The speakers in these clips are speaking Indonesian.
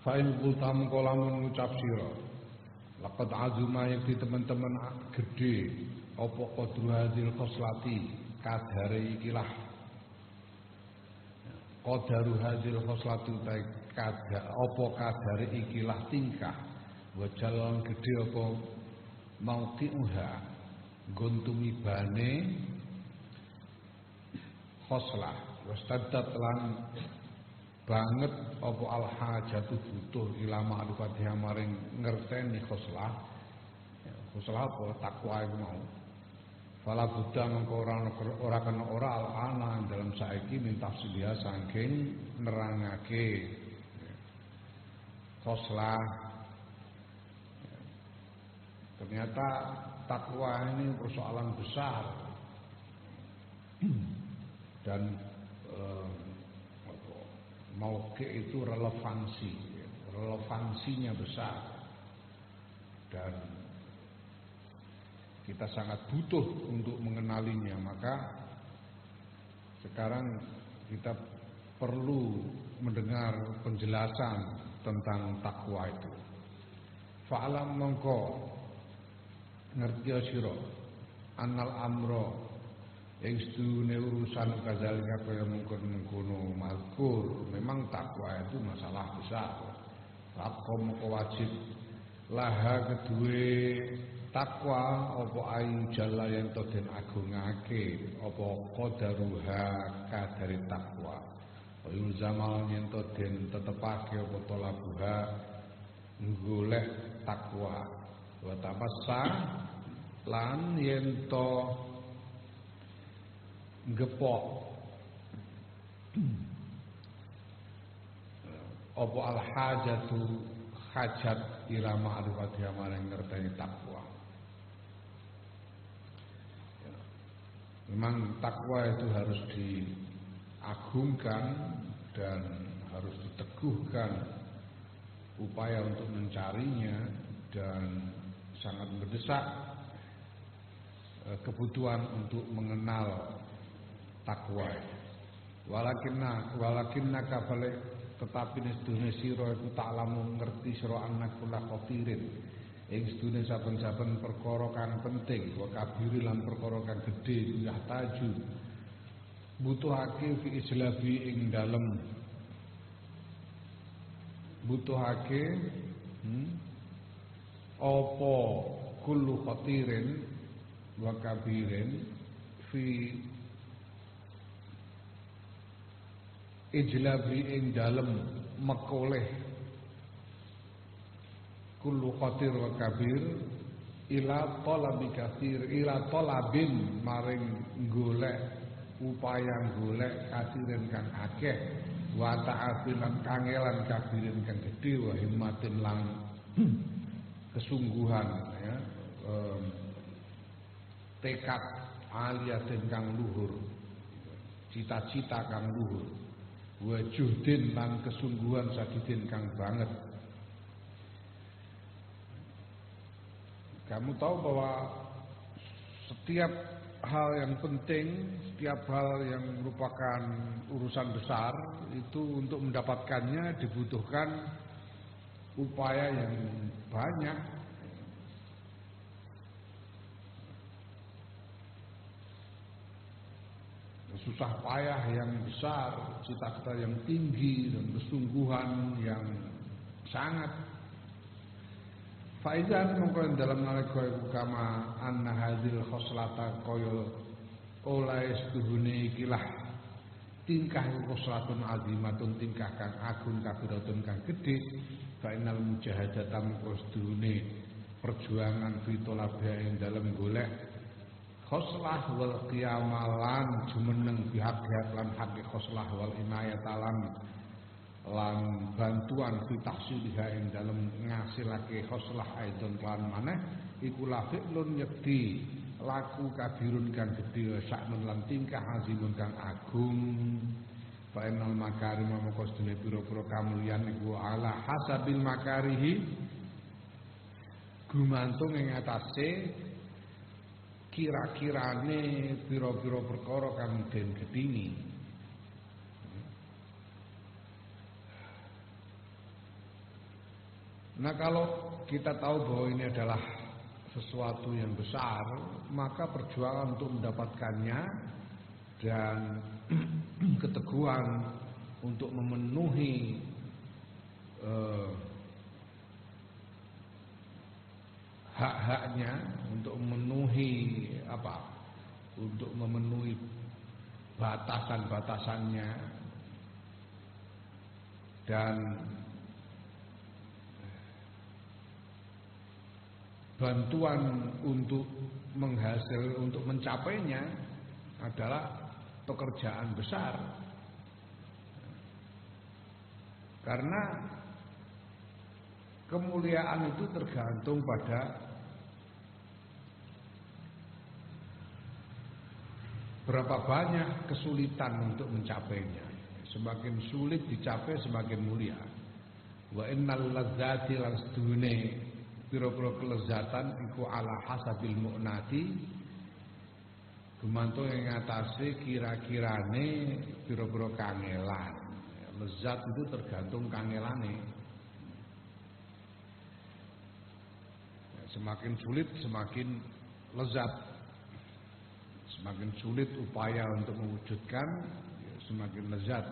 Fa'in kultam kolamun ngucap sira laqad azuma yakti teman-teman gede apa qadru hadil khoslati kadare ikilah qadaru hadil khoslatu kada apa kadare ikilah tingkah wajalan gede apa mauqi'uha guntumibane khoslah wastaddat lan banget apa al-hajatu butuh ila ma'rifatiha maring ngerteni khoslah. Khoslah apa takwa iku mau. Fala buddha mengko ora kena ora al-ana dalam saiki min tafsiliha saking nerangake khoslah. Ternyata takwa ini persoalan besar dan mauqi itu relevansinya besar dan kita sangat butuh untuk mengenalinya. Maka sekarang kita perlu mendengar penjelasan tentang takwa itu. Fa'alam mongko ngerti sira annal amro yang sedune urusan kadzalika kaya mungkon-mungkono mazkur. Memang takwa itu masalah besar. Takwa moko wajib laha kedue takwa apa ayu jalla yen to den agungake apa qadaruha kadare takwa. Ayu zaman yen to den tetepake apa talabuha golek takwa. Wa tapassa lan yen to gepok apa al-hajatu hajat ila ma'rifati maring ngerteni takwa. Memang takwa itu harus diagungkan dan harus diteguhkan upaya untuk mencarinya dan sangat mendesak kebutuhan untuk mengenal takwa. Walakinna kabale tetapi sedune sira iku ta'lamu ngerti sira anak kula khatirin ing sedune saben-saben perkara kang penting wa kabiri lan perkara kang gedhe ya taju butuhake fi islabi ing dalem butuhake apa kullu khatirin wa kabirin fi ijlabi ing dalem mekoleh kullu khatir wa kabir ila talabi kathir ila talabin maring golek upaya golek kathirin kang akeh wa ta'afilan kangelan kabirin kang gedhe wa himmatin lan kesungguhan ya tekad aliyatin kang luhur cita-cita kang luhur wa juhdin lan kesungguhan sadidin kang banget. Kamu tahu bahwa setiap hal yang penting, setiap hal yang merupakan urusan besar itu untuk mendapatkannya dibutuhkan upaya yang banyak. Susah payah yang besar, cita-cita yang tinggi dan kesungguhan yang sangat. Faizan mongko dalam nalika iku kama anna hadil khoslata kaya oleh setuhune ikilah tingkah khoslatun azimatun tingkah kang agung kabiratun kang gedhe fa innal mujahadata mongko setuhune perjuangan fi talabha ing dalem golek khoslah wal qiyamalan jumeneng bihak-bihak lan hak khoslah wal inayatalan lan bantuan fi tahsiliha ing dalem ngasilake khoslah aidon lan maneh iku lafi'lun yekti laku kabirun kang gedhe sakmen lan tingkah azimun kang agung fa innal makarim mongko sedene pira-pira kamulyan iku ala hasabil makarihi gumantung ing atase kira-kirane pira-pira perkara kang den gedhingi. Nah, kalau kita tahu bahwa ini adalah sesuatu yang besar, maka perjuangan untuk mendapatkannya dan keteguhan untuk memenuhi hak-haknya, untuk memenuhi batasan-batasannya dan bantuan untuk mencapainya adalah pekerjaan besar. Karena kemuliaan itu tergantung pada berapa banyak kesulitan untuk mencapainya. Semakin sulit dicapai semakin mulia. Wa innal ladzati lan sedune pira-pira kelezatan iku ala hasabil mu'nati gumantung ing atase kira-kirane pira-pira kangelan. Lezat itu tergantung kangelane. Semakin sulit semakin lezat. Semakin sulit upaya untuk mewujudkan semakin lezat.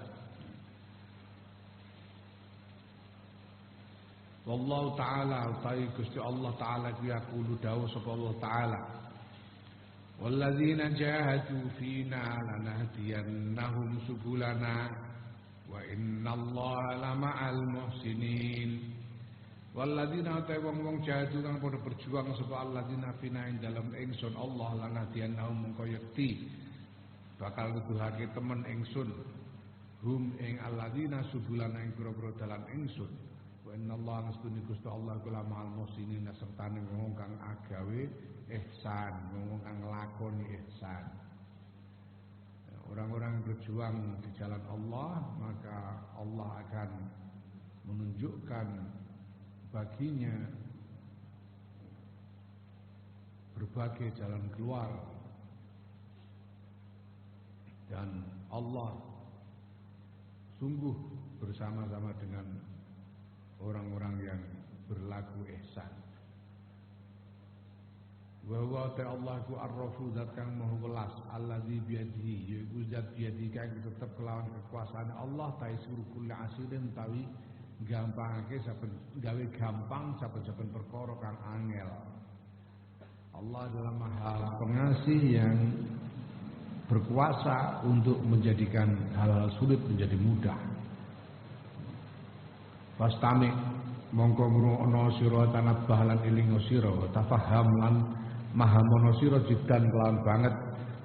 Wallahu ta'ala utai Gusti Allah ta'ala yaqulu dawu sapa Allah ta'ala walladzina jahadu fina lanahdiyannahum subulana wa innallaha lama'al muhsinin. Walladzina utai wong-wong jahadu kang padha berjuang sapa alladzina fina ing dalem ingsun Allah lanahdiyannahum mengko yekti bakal nuduhake temen ingsun hum ing alladzina subulana ing pira-pira dalan ingsun. Wa innallaha nastuni Gusti Allah kula ma'al muhsinin sertane wong kang agawe ihsan, wong kang nglakoni ihsan. Orang-orang yang berjuang di jalan Allah, maka Allah akan menunjukkan baginya berbagai jalan keluar dan Allah sungguh bersama-sama dengan orang-orang yang berlaku ihsan. Wa huwa ta'ala ku arrafu zat kang maha welas allazi biyadihi yaiku zat biyadihi kang tetep kelawan kekuasaan Allah taisuru kulli asirin tawi gampangake saben gawe gampang saben-saben perkara kang angel. Allah adalah Maha Pengasih yang berkuasa untuk menjadikan hal-hal sulit menjadi mudah. Pastami mongko ngrungokno sira tanabah lan eling sira tafaham lan mahamono sira jiddan kelawan banget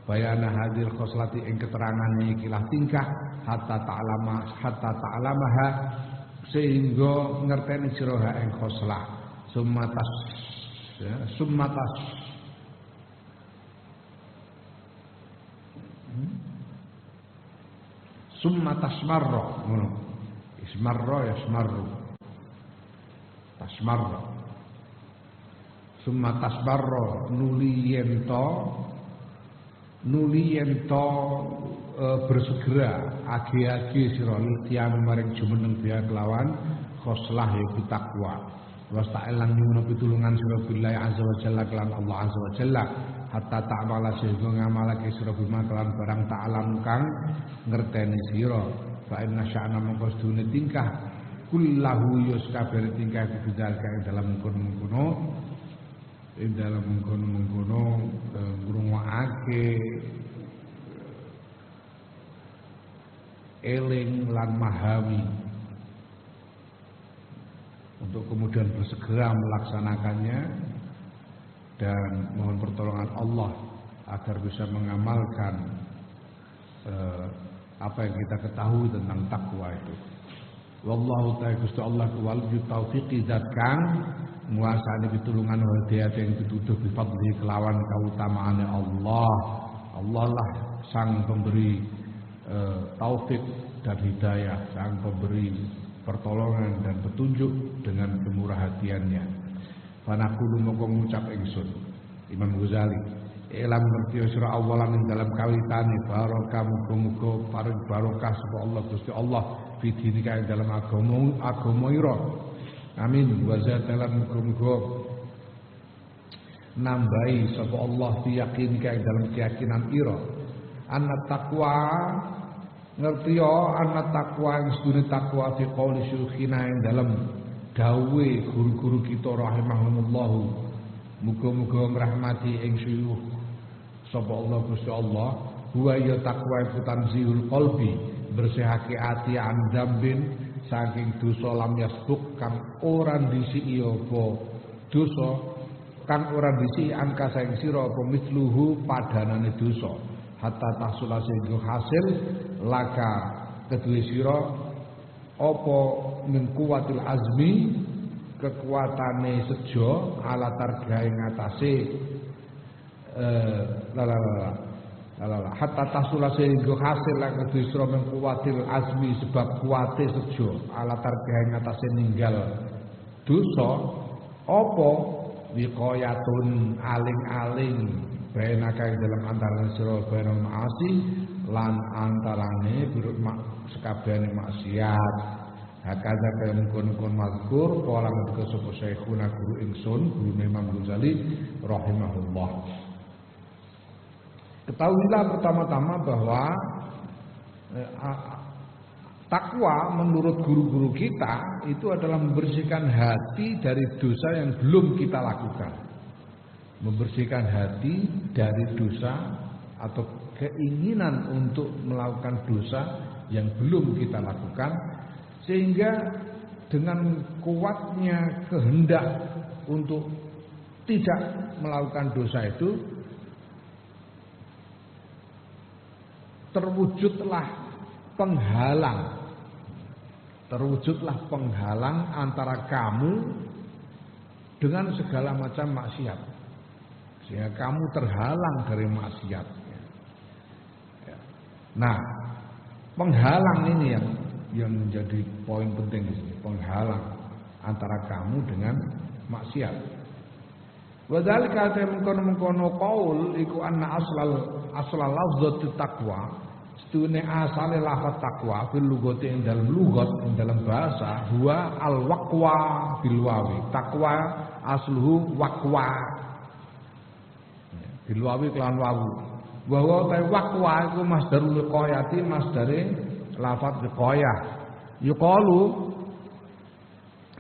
bayana hadil khoslati ing keterangane ikilah tingkah hatta ta'lamaha sehingga ngerteni sira ha ing khoslah summatas marra ngono. Ismarra yasmarru tasmarra summa tasbarra nuli yento bersegera agi-agi sira tiang maring jumeneng biya kelawan khoslah yaiku takwa wasta'elan nyuwun pitulungan sira billahi azza wa jalla kelan Allah azza wa jalla hatta ta'mala sehingga ngamalake sira bima kelan barang ta'alam kang ngerteni sira fa inna sya'na mongko sedune tingkah kullahu yus kabeh tingkah bidal kang dalam mengkono-mengkono ngrungokake eling lan mahami untuk kemudian bersegera melaksanakannya dan mohon pertolongan Allah agar bisa mengamalkan apa yang kita ketahui tentang takwa itu. Wallahu ta'ala Gusti Allah wal taufiqi zat kang nguasani pitulungan wal hidayah yang dituduh bi fadli kelawan kautamaane Allah. Allah lah sang pemberi taufik dan hidayah, sang pemberi pertolongan dan petunjuk dengan kemurahhatiannya. Fanaqulu mongko ngucap ingsun Imam Ghazali ilam ngerti sira awalan ing dalam kawitane barokah muga-muga paring barokah sapa Allah Gusti Allah fidini kae dalam agama ira. Amin. Wa zatalan muga-muga nambahi sapa Allah yakin kae dalam keyakinan ira. Anna taqwa ngerti yo anna taqwa istune takwa fi qouli syukhina ing dalam dawuhe guru-guru kita rahimahumullah. Muga-muga ngrahmati ing syuyukh sapa Allah Gusti Allah huwa ya takwa iku tanzihul qalbi bersihake ati an dzambin saking dosa lam yasbuk kang ora disiki apa dosa kang ora disiki angka saking sira apa misluhu padanane dosa hatta tahsula sing hasil laka kedue sira apa min kuwatil azmi kekuatane sejo ala targahe ngatasé hatta tasula sehingga hasil lan kedisra men kuwatil azmi sebab kuwate sejo ala targahe ngatasé ninggal dosa apa wiqayatun aling-aling baina kae dalam antarané sira baina maasi lan antarane sekabehane maksiat. Hakada kaya mungkon mazkur kala ngendika sapa syekhuna guru ingsun guru Imam Ghazali rahimahullah. Ketahuilah pertama-tama bahwa takwa menurut guru-guru kita itu adalah membersihkan hati dari dosa yang belum kita lakukan. Membersihkan hati dari dosa atau keinginan untuk melakukan dosa yang belum kita lakukan, sehingga dengan kuatnya kehendak untuk tidak melakukan dosa itu terwujudlah penghalang antara kamu dengan segala macam maksiat, sehingga kamu terhalang dari maksiat. Nah, penghalang ini yang menjadi poin penting di sini, penghalang antara kamu dengan maksiat. Wa dzalika mengkono qaul iku anna aslal lafzat taqwa, setune asale lafaz takwa fil lugati ing dalam lugat ing dalam bahasa huwa al waqwa bil wawi. Takwa asluhu waqwa bil wawi kelan wawu. Wa wa ta waqwa iku masdarul wiqayati, masdare lafaz wiqayah. Yuqalu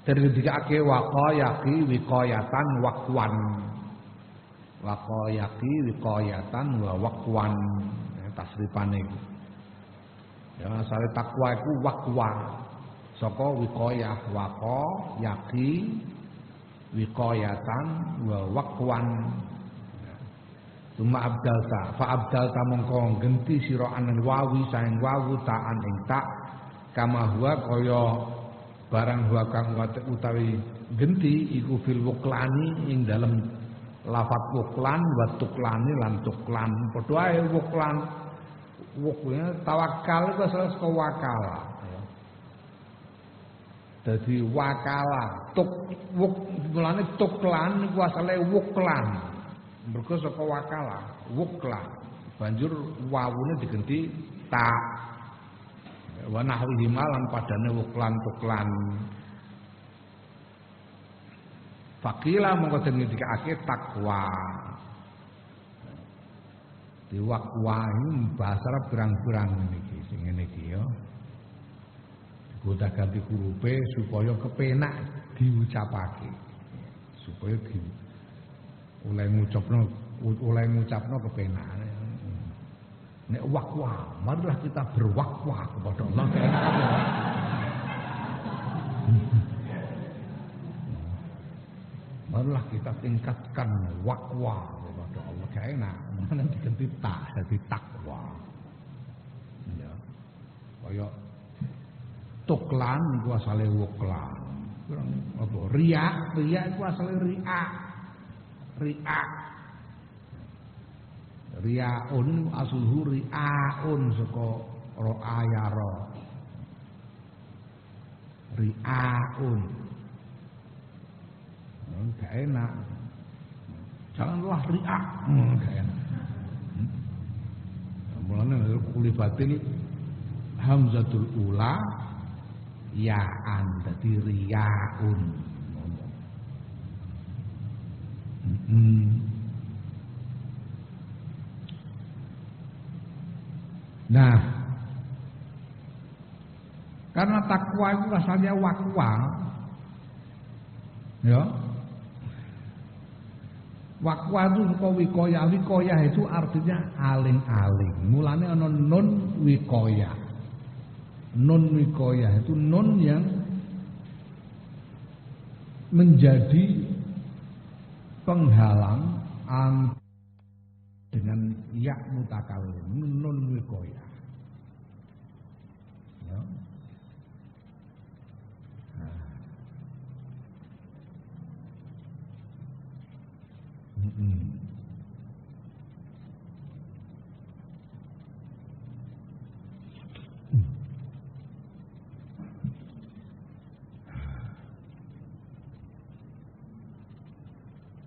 terdikake waqayati wiqayatan waqwan. Waqayati wiqayatan wa waqwan. Tasrifane iku. Ya asale takwa iku waqwa. Saka wiqayah waqa yaqi wiqayatan wa waqwan. Tuma abdalta fa abdalta mongko genti sira anil wawi saeng wawu ta'an ing tak kama huwa kaya barang huwa kang utawi genti iku fil wuklani ing dalem lafat wuklan wa tuklani lan tuklan padha ae wuklan wuknya tawakal itu asal saka wakala ya. Dadi wakala tuk wuk mulane tuklan iku asale wuklan. Mergo saka wakala, wukla. Banjur wawune digenti ta. Wa nahwihi malan padane wuklan tuklan. Fakila mongko den ngendikake takwa. Di wakwa ini bahasa Arab berang-berang niki sing ngene iki ya. Goda ganti hurufe supaya kepenak diucapake. Supaya oleh ngucapno kepenak. Nek wakwa, marilah kita berwakwa kepada Allah. barulah kita tingkatkan wakwa kepada Allah. Gak enak, mana diganti tak jadi takwa. Ya. Kaya tuklan iku asale wuklan. Apa riya iku asale riak. Riaun asluhu riaun saka ro'a yara. Riaun. Gak enak. Janganlah riak. Gak enak. Mulane kulibatil hamzatul ula ya'an dadi riaun. Nah, karena takwa itu rasanya wakwa, ya. Wakwa itu wikoya itu artinya aling-aling. Mulanya ada non wikoya. Non wikoya itu non yang menjadi penghalang dengan ya mutakallim, non wikoya. Ya.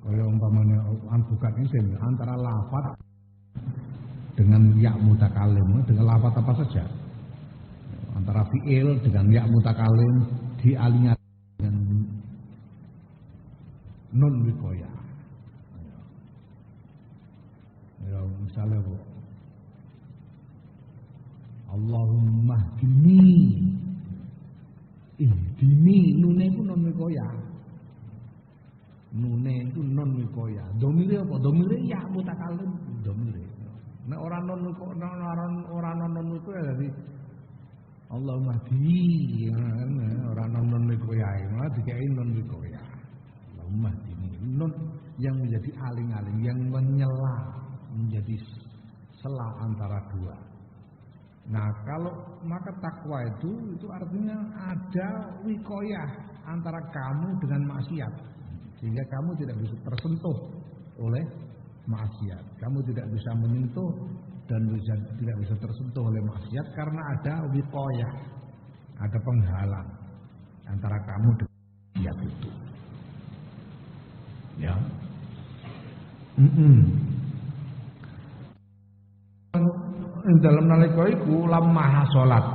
Kalau umpamanya bukan isim antara lafaz dengan ya mutakallim, dengan lafaz apa saja, antara fiil dengan ya mutakallim dialingi dengan non wikoya. Ya misalnya bu, Allahumma hdini, ihdini, nune itu non wikoya. Nune itu non wikoya. Domire apa? Domire ya mutakallim. Domire. Nek ora non wikoya dari Allahumma hdini, ora non wikoya, malah dikai non wikoya. Allahumma hdini, non yang menjadi aling-aling, yang menyela, menjadi sela antara dua. Nah, kalau maka takwa itu artinya ada wikoyah antara kamu dengan maksiat. Sehingga kamu tidak bisa tersentuh oleh maksiat. Kamu tidak bisa menyentuh dan tidak bisa tersentuh oleh maksiat karena ada wikoyah, ada penghalang antara kamu dengan maksiat itu. Ya. Dalam nalika iku lamah salat.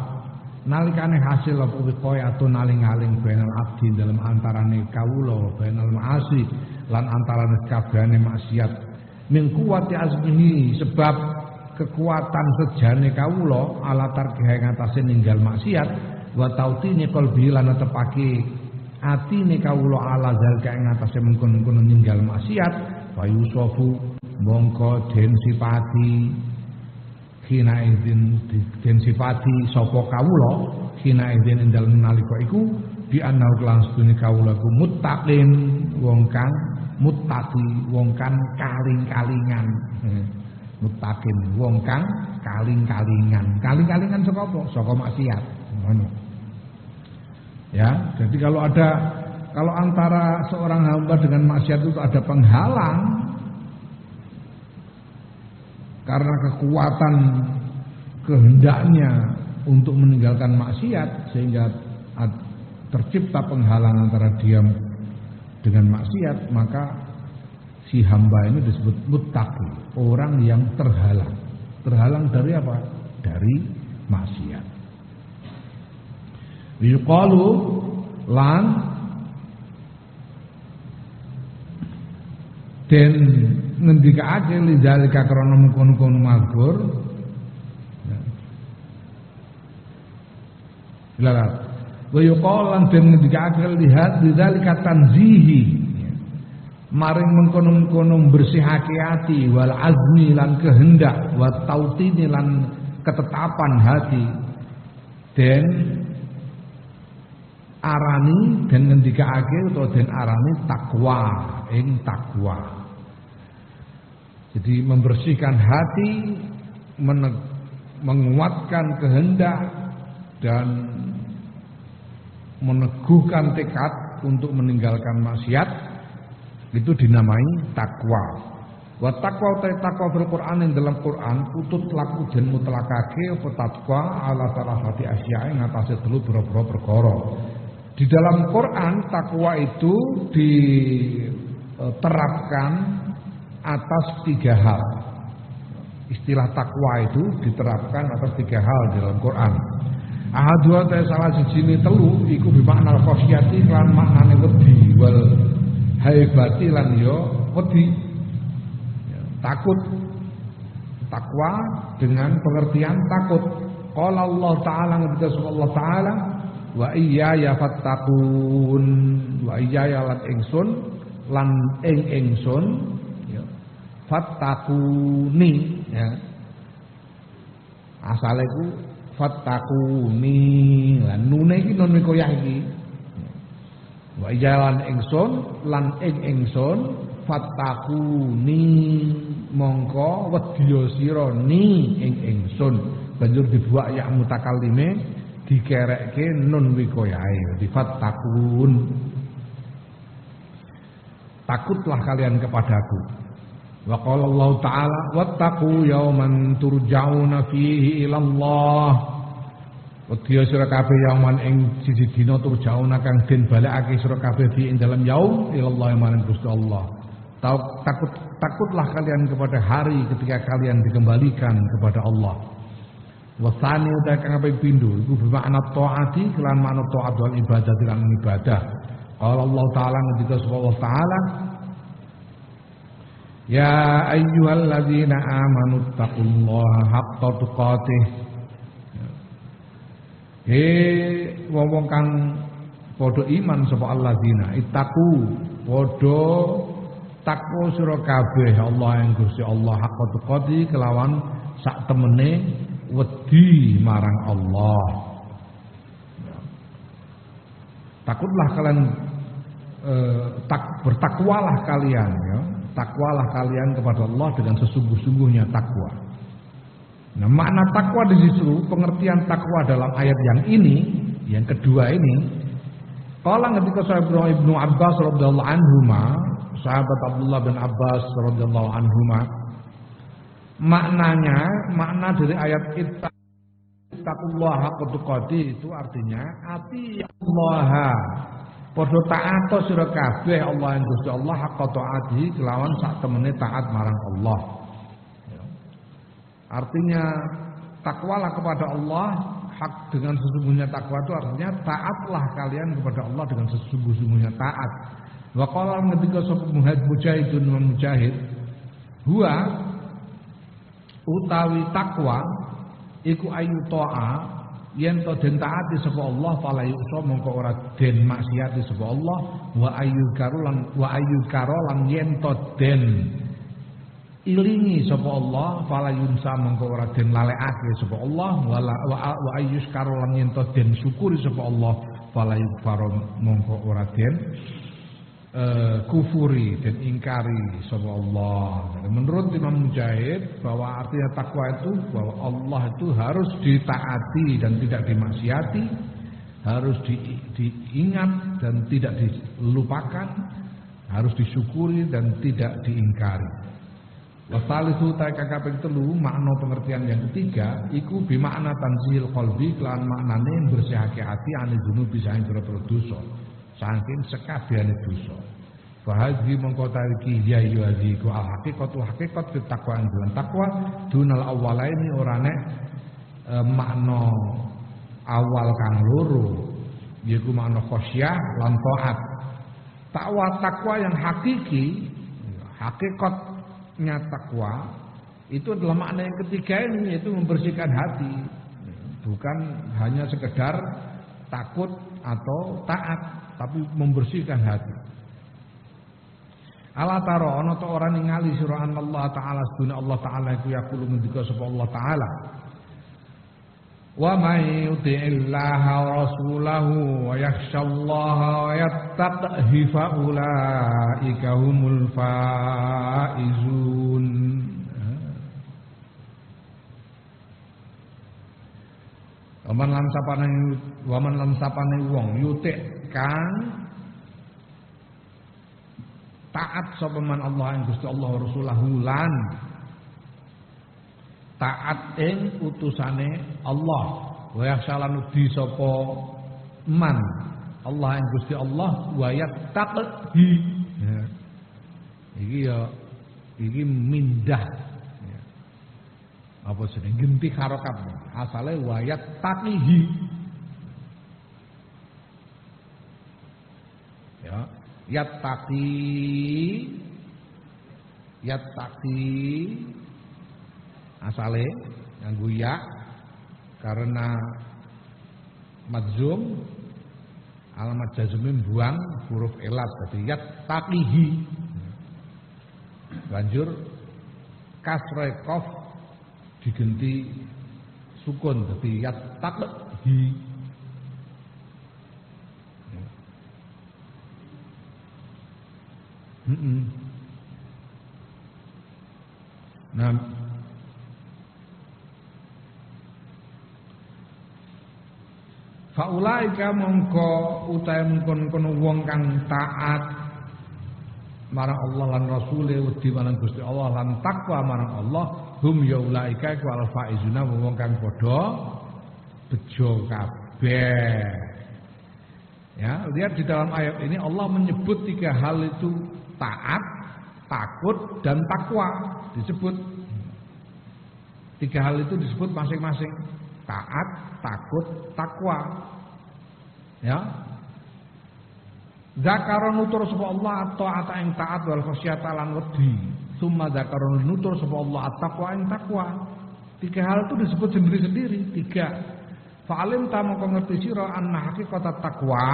Nalikane hasil apa wikoyatun aling-aling bainal abdi dalam antarane kawula bainal ma'asi lan antarane kabehane maksiat min kuwati azmihi sebab kekuatan sejane kawula ala tarkihe ngatasi ninggal maksiat wa tautine qalbi lan tepake atine kawula ala zalika ngatasi mengkon-mengkon ninggal maksiat wa yusofu mongko den sifati kina izin den sifati sapa kawula kina izin endal nalika iku di anau kelan sedune kawula iku muttaqin wong kang muttaqi wong kang kaling-kalingan muttaqin wong kang kaling-kalingan saka apa saka maksiat ngono ya. Jadi kalau antara seorang hamba dengan maksiat itu ada penghalang karena kekuatan kehendaknya untuk meninggalkan maksiat sehingga tercipta penghalang antara dia dengan maksiat, maka si hamba ini disebut muttaqi, orang yang terhalang. Terhalang dari apa? Dari maksiat. Yuqalu lan den ngendikake lidzalika krana mengkono-kono mazkur. Lalat. Wa yuqal lan den ngendikake lihat lidzalika tanzihi. Maring mengkono-kono bersihake ati wal azmi lan kehendak wa tautini lan ketetapan hati. Den arani dan ngendikake utawa den arani takwa, ing takwa. Jadi membersihkan hati, menguatkan kehendak dan meneguhkan tekad untuk meninggalkan maksiat itu dinamai takwa. Wa taqwa takwa fil Qur'an ing dalam Quran utut laku den mutlakake apa takwa ala salafati asya'i ngatasi telu boro-boro perkara. Di dalam Quran takwa itu diterapkan atas 3 hal. Istilah takwa itu diterapkan atas 3 hal di dalam Quran. Ahadua ta salah sijine telu iku bimakna khosyati lan maknane wedi wal haibati lan yo wedi. Takut, takwa dengan pengertian takut. Qala Allah Ta'ala ngebita Allah Ta'ala wa iyaya fattaqun wa iyaya lan ingsun lan ingsun ya fattaquni ya. Asale ku fattaquni lan nune iki nun wikoyah iki. Wa iyaya lan ingsun fattaquni mongko wedya sira ni ing ingsun banjur dibuak ya mutakallime dikerekke nun wikoyahe di fattaqun takutlah kalian kepadaku wa qala Allah taala wattaqu yauman turja'una fihi ila Allah wedya sira kabeh yauman ing siji dina turja'una kang den balekake sira kabeh fi ing dalam yaum ila Allah marang Gusti Allah. Takutlah kalian kepada hari ketika kalian dikembalikan kepada Allah. Wasani uta kang kaping pindho iku bermakna taati kelan makna taat wal ibadah lan ibadah. Qala Allah taala ngendika Allah taala ya ayyuhalladzina amanu taqullaha haqqa tuqatih. Wong kang padha iman sapa alladzina ittaqu padha takwa sira kabeh Allah ing Gusti Allah haqqa tuqati kelawan sak temene wedi marang Allah. Takutlah kalian bertakwalah kalian ya. Takwalah kalian kepada Allah dengan sesungguh-sungguhnya takwa. Nah, makna takwa di situ, pengertian takwa dalam ayat yang ini, yang kedua ini, qala ketika sahabat Ibnu Abbas radhiyallahu anhuma sahabat Abdullah bin Abbas radhiyallahu anhuma makna dari ayat ittaqullaha haqqa tuqatih itu artinya ati Allah padha taat sira kabeh Allah ing Gusti Allah haqqa taati kelawan sak temene taat marang Allah. Artinya takwalah kepada Allah hak dengan sesungguhnya takwa itu artinya taatlah kalian kepada Allah dengan sesungguh-sungguhnya taat. Wa qala ketika sapa mujahidun mujahid huwa utawi takwa iku ayu ta'a yen to den taati sapa Allah fala yusa mongko ora den maksiati sapa Allah wa ayu karolan yen to den ilingi sapa Allah fala yunsa mongko ora den lalekake sapa Allah wa ayyus karolan yen to den syukuri sapa Allah fala yukfaro mongko ora den kufuri dan ingkari sapa Allah. Menurut Imam Mujahid bahwa artinya takwa itu bahwa Allah itu harus ditaati dan tidak dimaksiati, harus diingat dan tidak dilupakan, harus disyukuri dan tidak diingkari. Wasalisu ta'aka kaping 3 makna pengertian yang ketiga iku bimakna tanzihil qalbi kelan maknane bersihake ati ane dunubi saing pira-pira dosa. Saking sekabehane dosa. Fahadhi mengkota iki ya yuadhi ku al-haqiqatu haqiqat fi taqwa ing dalam takwa dunal awwalaini ora nek makna awal kang loro yaiku makna khosyah lan taat. Takwa yang hakiki hakikatnya takwa itu adalah makna yang ketiga ini yaitu membersihkan hati. Bukan hanya sekedar takut atau taat tapi membersihkan hati. Ala taro ana ta ora ningali sira Allah taala sedune Allah taala iku yaqulu ngendika sapa Allah taala Wa may yuti'illaha wa rasulahu wa yakhshallaha wa yattaqihi fa ulaika humul faizun. Waman lan sapane wong yutik kang taat sapa man Allah ing Gusti Allah Rasulahu lan taat ing utusane Allah wa yakhshalan di sapa man Allah ing Gusti Allah wa yattaqi iki mindah apa jeneng genti harokat asale wa yattaqihi ya yattaqi asale nganggo ya karena madzum alamat jazmin buang huruf elat dadi yattaqihi banjur kasra qaf digenti sukun dadi yattaqi Nah faulaika mongko utahe mungkon wong kang taat marang Allah lan Rasule wedi marang Gusti Allah lan takwa marang Allah hum yaulaika iku al faizuna wong kang padha bejo kabeh. Ya, lihat di dalam ayat ini Allah menyebut tiga hal itu taat, takut dan takwa disebut. Tiga hal itu disebut masing-masing. Taat, takut, takwa. Ya. Zakaron nutur sapa Allah at-ta'ata ing taat wal khasyata lan wedi. Summa zakaron nutur sapa Allah at-taqwa ing takwa. Tiga hal itu disebut sendiri-sendiri, tiga. Fa'alim ta mongko ngerti sira anna haqiqat takwa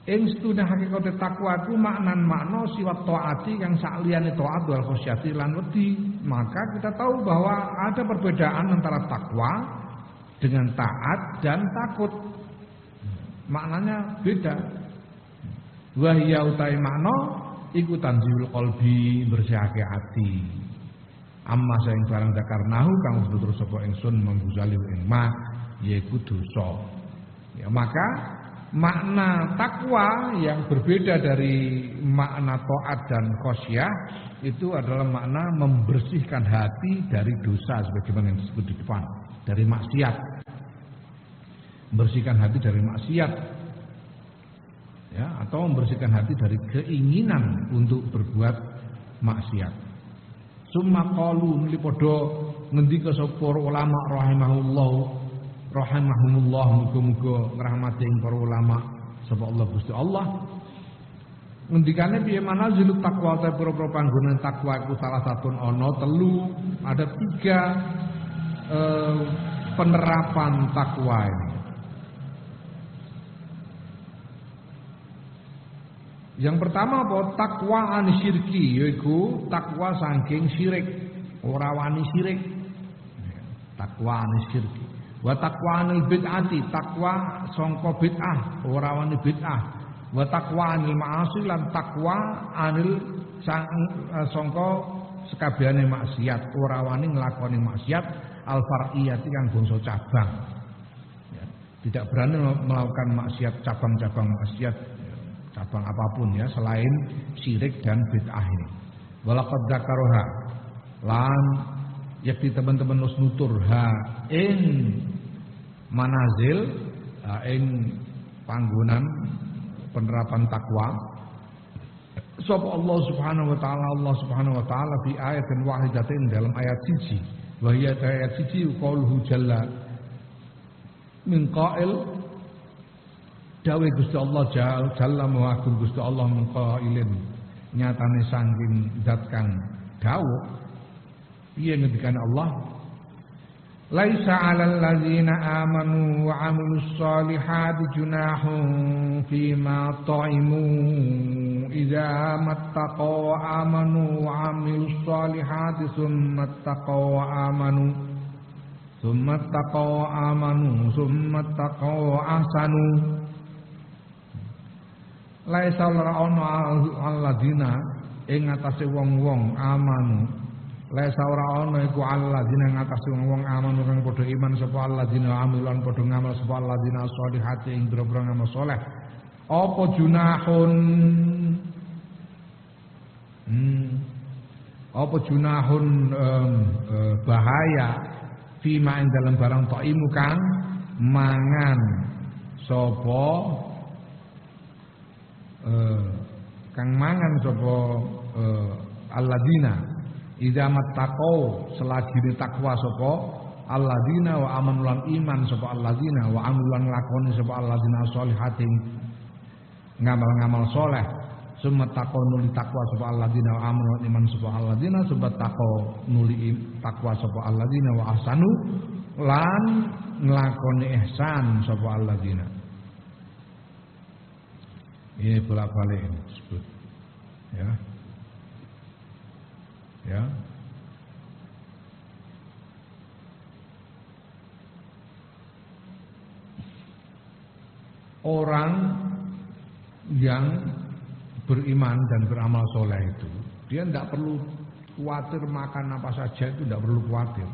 ing stune hakikat takwa iku maknan makna siwat taati kang sakliyane taat wal khasyati lan wedi. Maka kita tahu bahwa ada perbedaan antara takwa dengan taat dan takut. Maknanya beda. Wa hiya utai makna iku tanzihul qalbi bersihake ati. Amma saing barang zakarnahu kang terus sapa ingsun mengguzali ing ma yaiku dosa. Ya, maka makna takwa yang berbeda dari makna taat dan khosyah itu adalah makna membersihkan hati dari dosa sebagaimana yang disebut di depan, dari maksiat. Membersihkan hati dari maksiat. Ya, atau membersihkan hati dari keinginan untuk berbuat maksiat. Summa qalu li padha ngendika sapa ulama rahimahumullah muga-muga ngrahmati ing para ulama sapa Allah Gusti Allah. Ngendikane piye manazil takwa ta pira-pira panggonan takwa iku salah satu ana telu, ada tiga penerapan takwa ini. Yang pertama apa? Takwa an syirki, yaitu takwa saking syirik, ora wani syirik. Takwa an syirki. Wa takwa anil bid'ati, takwa sangka bid'ah, ora wani bid'ah. Wa takwa anil ma'asi lan takwa anil sangka sekabehane maksiat, ora wani nglakoni maksiat al far'iyati kang bangsa cabang. Ya, tidak berani melakukan maksiat cabang-cabang maksiat. Cabang apapun ya selain syirik dan bid'ah ini. Walaqad dzakaroha lan yakti teman-teman nus nutur ha ing manazil ing panggonan penerapan takwa sapa Allah Subhanahu wa taala fi ayatin wahidatin dalam ayat siji wa hiya ayat siji qauluhu jalla min qail dawe Gusti Allah jalla mawagung Gusti Allah mengqailin nyatane saking zat kang dawuh piye ngendikane Allah laisa 'alal ladzina amanu wa 'amilus solihati junahun fima ta'imu idza mattaqaw wa amanu wa 'amilus solihati tsumma mattaqaw wa amanu summa taqaw amanu summa taqaw ahsanu. Laisa ora alladzina ing atase wong-wong amanu. Laisa ora ana iku alladzina ing atase wong-wong amanu kang padha iman sapa alladzina amilan padha ngamal sapa alladzina sholihati ing boro-boro ngamal saleh. Apa junahun apa junahun bahaya fima ing dalam barang taimu kang mangan sapa kang mangan sapa alladzina idza mattaqau selagi takwa sapa alladzina wa amanulan iman sapa alladzina wa amulan lakoni sapa alladzina sholihatin ngamal-ngamal soleh summa taqau nuli takwa sapa alladzina wa amanulan iman sapa alladzina summa taqau nuli takwa sapa alladzina wa ahsanu lan nglakoni ihsan sapa alladzina. Ini bolak-balik ini disebut ya. Ya. Orang yang beriman dan beramal soleh itu dia tidak perlu khawatir makan apa saja, itu tidak perlu khawatir.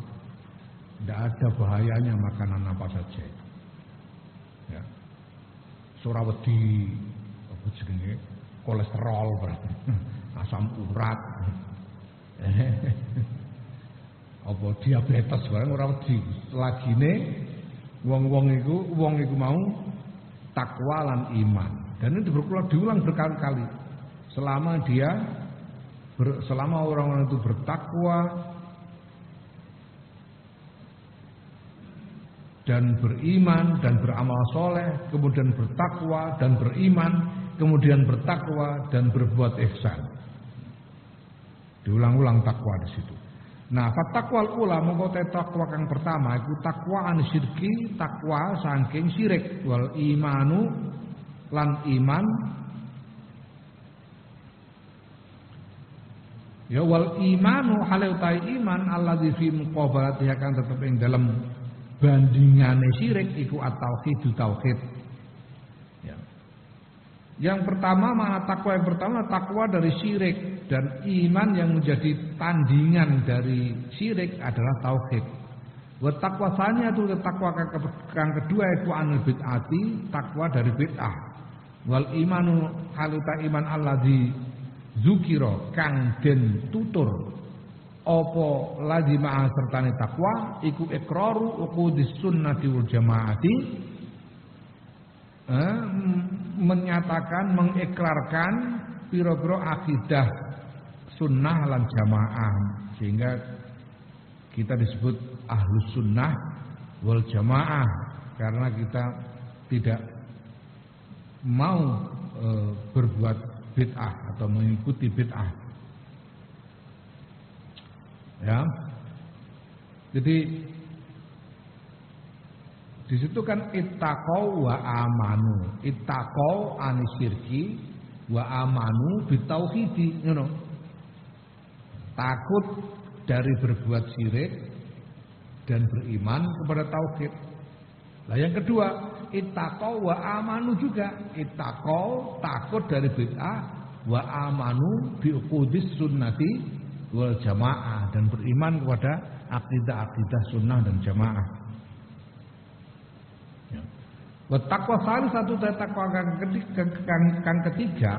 Tidak ada bahayanya makanan apa saja. Ya. Surawedi jenenge kolesterol berarti asam urat apa diabetes barang ora wedi lagine wong iku mau takwa lan iman dan ini diulang berkali-kali selama orang-orang itu bertakwa dan beriman dan beramal soleh kemudian bertakwa dan beriman kemudian bertakwa dan berbuat ihsan. Diulang-ulang takwa di situ. Nah, fattaqwal ula mongko takwa kang pertama iku takwa an syirki, takwa saking syirik wal imanu lan iman. Ya wal imanu halautai iman alladzi fi muqabalati akan tetep ing dalam bandingane syirik iku at-tauhid tauhid. Yang pertama mana takwa yang pertama takwa dari syirik dan iman yang menjadi tandingan dari syirik adalah tauhid. Wa taqwa tsaniya itu takwa kang kedua iku anil bid'ati, takwa dari bid'ah. Wal imanu haluta iman alladzi zukira kang den tutur apa lazima sertane takwa iku iqraru uqudis sunnati wal jamaati. Menyatakan, mengikrarkan piro-piro akidah sunnah lan jamaah sehingga kita disebut ahlus sunnah wal jamaah karena kita tidak mau berbuat bid'ah atau mengikuti bid'ah ya. Jadi di situ kan ittaqau wa amanu. Ittaqau anisyirki wa amanu bitauhidi, you know. Takut dari berbuat syirik dan beriman kepada tauhid. Nah, yang kedua, ittaqau wa amanu juga. Ittaqau takut dari bid'ah wa amanu biuqudis sunnati wal jamaah dan beriman kepada akidah-akidah sunnah dan jamaah. Takwa salah satu takwa kang ketiga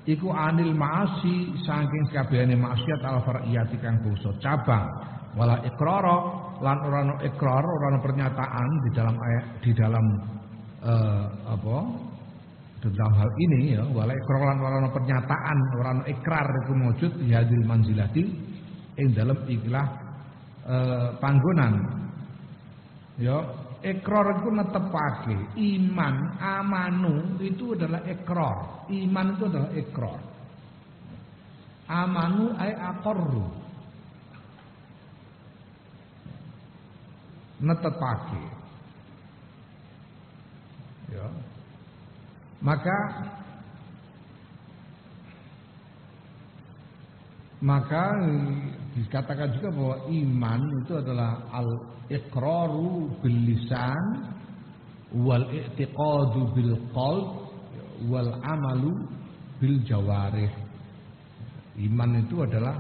iku anil ma'asi saking kabehane maksiat al far'iyati kang bangsa cabang wala iqrara lan ora ana ikrar ora ana pernyataan di dalam dalam hal ini ya wala iqrar lan ora ana pernyataan ora ana ikrar iku maujud di hadil manzilati ing dalam ikhlas panggonan ya. Ikrar itu netepake iman amanu itu adalah ikrar. Iman itu adalah ikrar. Amanu ay aqarru. Netepake. Ya. Maka dikatakan juga bahwa iman itu adalah al-iqraru bil lisan wal i'tiqadu bil qalb wal amalu bil jawarih. Iman itu adalah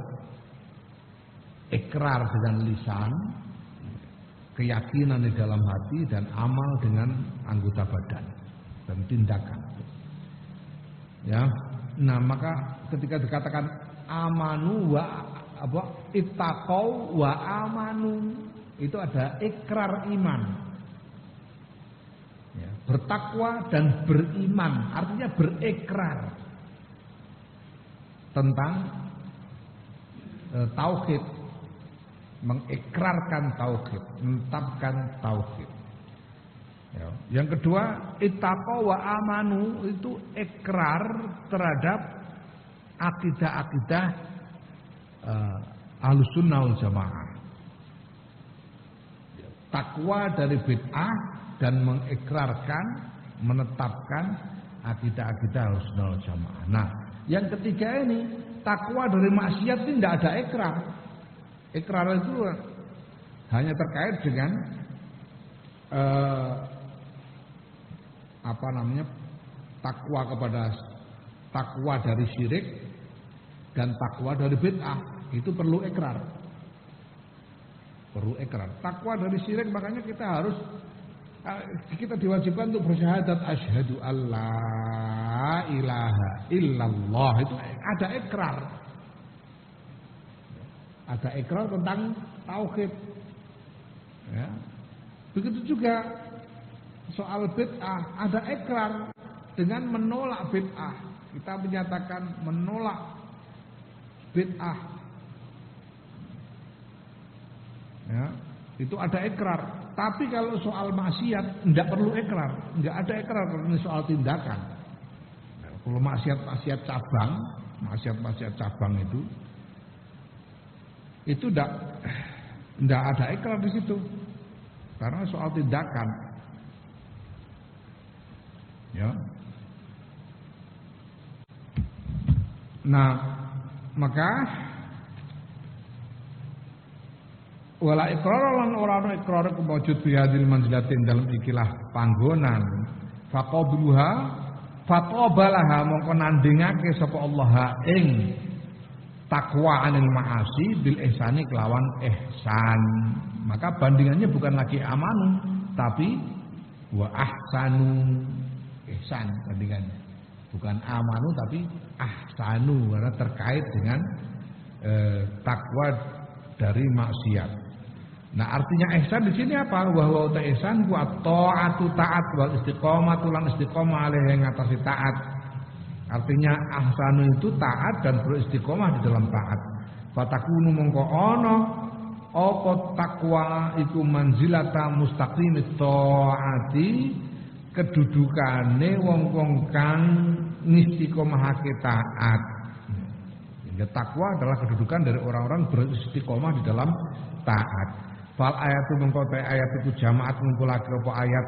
ikrar dengan lisan, keyakinan di dalam hati, dan amal dengan anggota badan dan tindakan. Ya, nah maka ketika dikatakan amanu wa ittaqau wa amanu, itu ada ikrar iman. Ya, bertakwa dan beriman, artinya berikrar tentang tauhid, mengikrarkan tauhid, menetapkan tauhid. Ya. Yang kedua, ittaqau wa amanu, itu ikrar terhadap akidah-akidah Ahlussunnah wal Jamaah. Takwa dari bid'ah dan mengikrarkan, menetapkan akidah-akidah Ahlussunnah wal Jamaah. Nah, yang ketiga ini, takwa dari maksiat ini tidak ada ikrar. Ikrar itu hanya terkait dengan takwa dari syirik dan takwa dari bid'ah, itu perlu ikrar. Perlu ikrar. Takwa dari syirik, makanya kita diwajibkan untuk bersyahadat asyhadu alla ilaha illallah, itu ada ikrar. Ada ikrar tentang tauhid. Ya. Begitu juga soal bid'ah, ada ikrar dengan menolak bid'ah. Kita menyatakan menolak bid'ah. Ya, itu ada ikrar. Tapi kalau soal maksiat tidak perlu ikrar, tidak ada ikrar karena soal tindakan. Nah, kalau maksiat cabang itu tidak ada ikrar di situ, karena soal tindakan. Ya. Nah, maka wala iqrar lan ora ana iqrar kewujud bihadil manzilatin dalam ikilah panggonan faqabluha faqabalaha mongko nandingake sapa Allah ing takwa anil ma'asi bil ihsani kelawan ihsan. Maka bandingannya bukan lagi amanu tapi wa ahsanu, ihsan bandingannya. Bukan amanu tapi ahsanu, karena terkait dengan takwa dari maksiat. Nah, artinya ihsan di sini apa? Wa huwa ihsan ku at-ta'atu ta'at wal istiqomatu lan istiqomah alaihi ngatasi taat. Artinya ahsanu itu taat dan beristiqomah di dalam taat. Fatakunu mongko ana apa takwa iku manzilata mustaqimit taati, kedudukane wong-wong kang istiqomahake taat. Ya, takwa adalah kedudukan dari orang-orang beristiqomah di dalam taat. Fal ayatu mengko ayat itu jamaat ngumpulake apa ayat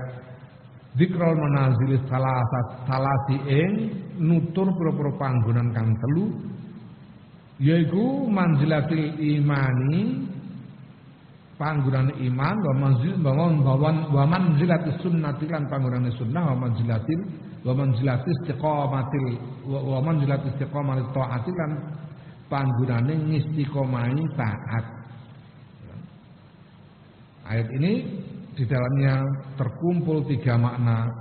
dzikrul manazil salasi ing nutur pira-pira panggonan kang telu, yaiku manzilatil imani, panggonan iman, wa manzilatis sunnati lan panggonan sunnah, wa manzilatis istiqomatil taati lan panggonane ngistiqomahi taat. Ayat ini di dalamnya terkumpul 3 makna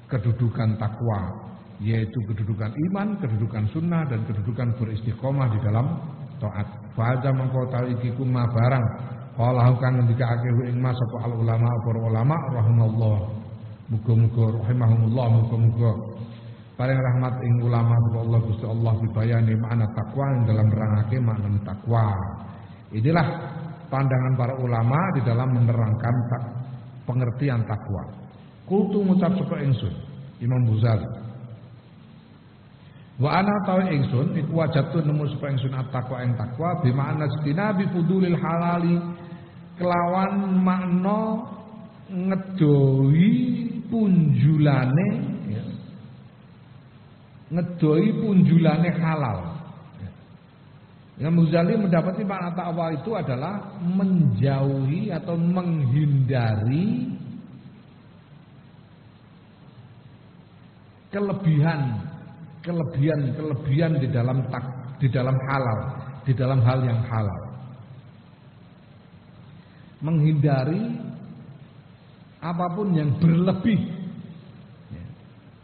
kedudukan takwa, yaitu kedudukan iman, kedudukan sunnah, dan kedudukan beristiqomah di dalam taat. Fa'adha mengkotau iki kuma barang qalahu kang ngendikake ing mas sapa al ulama para ulama rahimallah. Muga-muga rahimahumullah, muga-muga paling rahmat ing ulama sapa Allah Gusti Allah bibayani makna takwa ing dalam nerangake makna takwa. Inilah pandangan para ulama di dalam menerangkan pengertian takwa. Kultu ngucap sapa ingsun Imam Ghazali. Wa ana tawi ingsun iku wajatu nemu sapa ingsun at-taqwa ing takwa bi makna istinabi fudulil halali, kelawan makna ngedoi punjulane, ya, ngedoi punjulane halal. Imam Ghazali mendapati makna takwa itu adalah menjauhi atau menghindari kelebihan di dalam halal, di dalam hal yang halal. Menghindari apapun yang berlebih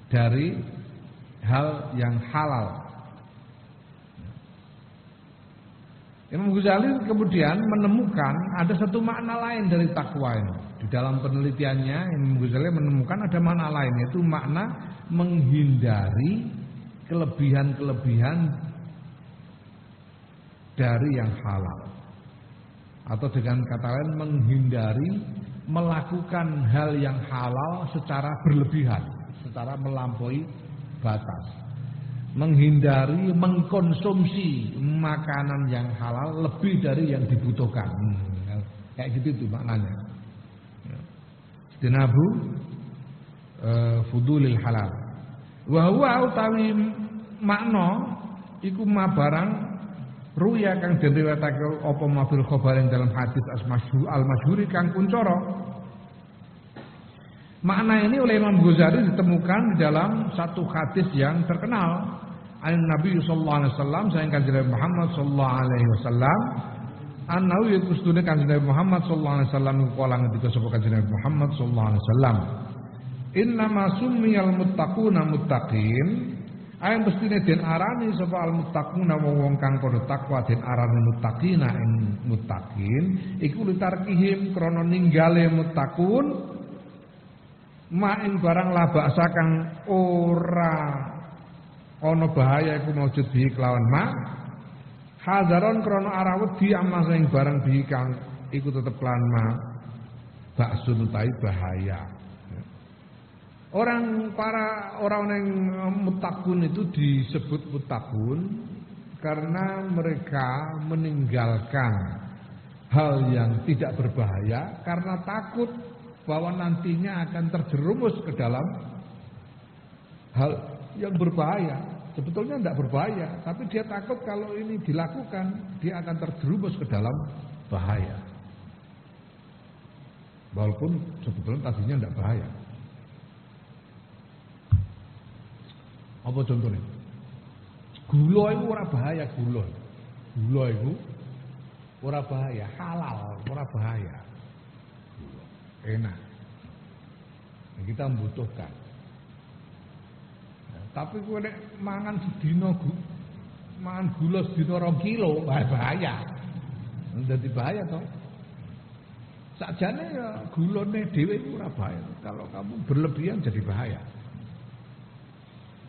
dari hal yang halal. Imam Ghazali kemudian menemukan ada satu makna lain dari takwa ini. Di dalam penelitiannya Imam Ghazali menemukan ada makna lain, yaitu makna menghindari kelebihan-kelebihan dari yang halal. Atau dengan kata lain menghindari melakukan hal yang halal secara berlebihan, secara melampaui batas. Menghindari mengkonsumsi makanan yang halal lebih dari yang dibutuhkan. Kayak gitu tuh maknanya. Istinabu fudulil halal. Wa huwa utawi makna iku ma barang ruya kang den riwayatake apa mafil khabar dalam hadis al-masyhuri kang kuncara. Makna ini oleh Imam Ghazali ditemukan di dalam satu hadis yang terkenal. Nabi sallallahu alaihi wasallam sayang kanjeng Muhammad sallallahu alaihi wasallam annahu yaqustune kanjeng Muhammad sallallahu alaihi wasallam kala ngendika sapa kanjeng Muhammad sallallahu alaihi wasallam innama summiyal muttaquna muttaqin ayang mestine den arani sapa al muttaquna wong kang padha takwa den arani muttaqina ing muttaqin iku litarkihim krana ninggale muttaqun ma ing barang labaksa kang ora ana bahaya iku maujud bi kelawan ma hadaron krana arah wedi amma sing barang bi kang iku tetep kelawan ma baksun utawi bahaya. Orang yang muttaqun itu disebut muttaqun karena mereka meninggalkan hal yang tidak berbahaya karena takut bahwa nantinya akan terjerumus ke dalam hal yang berbahaya. Sebetulnya tidak berbahaya, tapi dia takut kalau ini dilakukan dia akan terjerumus ke dalam bahaya. Walaupun sebetulnya tadinya tidak bahaya. Apa contohnya? Gula itu ora bahaya, gula. Gula itu ora bahaya, halal, ora bahaya. Enak. Kita membutuhkan. Nah, tapi kowe nek mangan sedina mangan gula sedina 2 kilo, bahaya. Dadi bahaya toh. Sakjane ya gulane dhewe iku ora bahaya. Kalau kamu berlebihan jadi bahaya.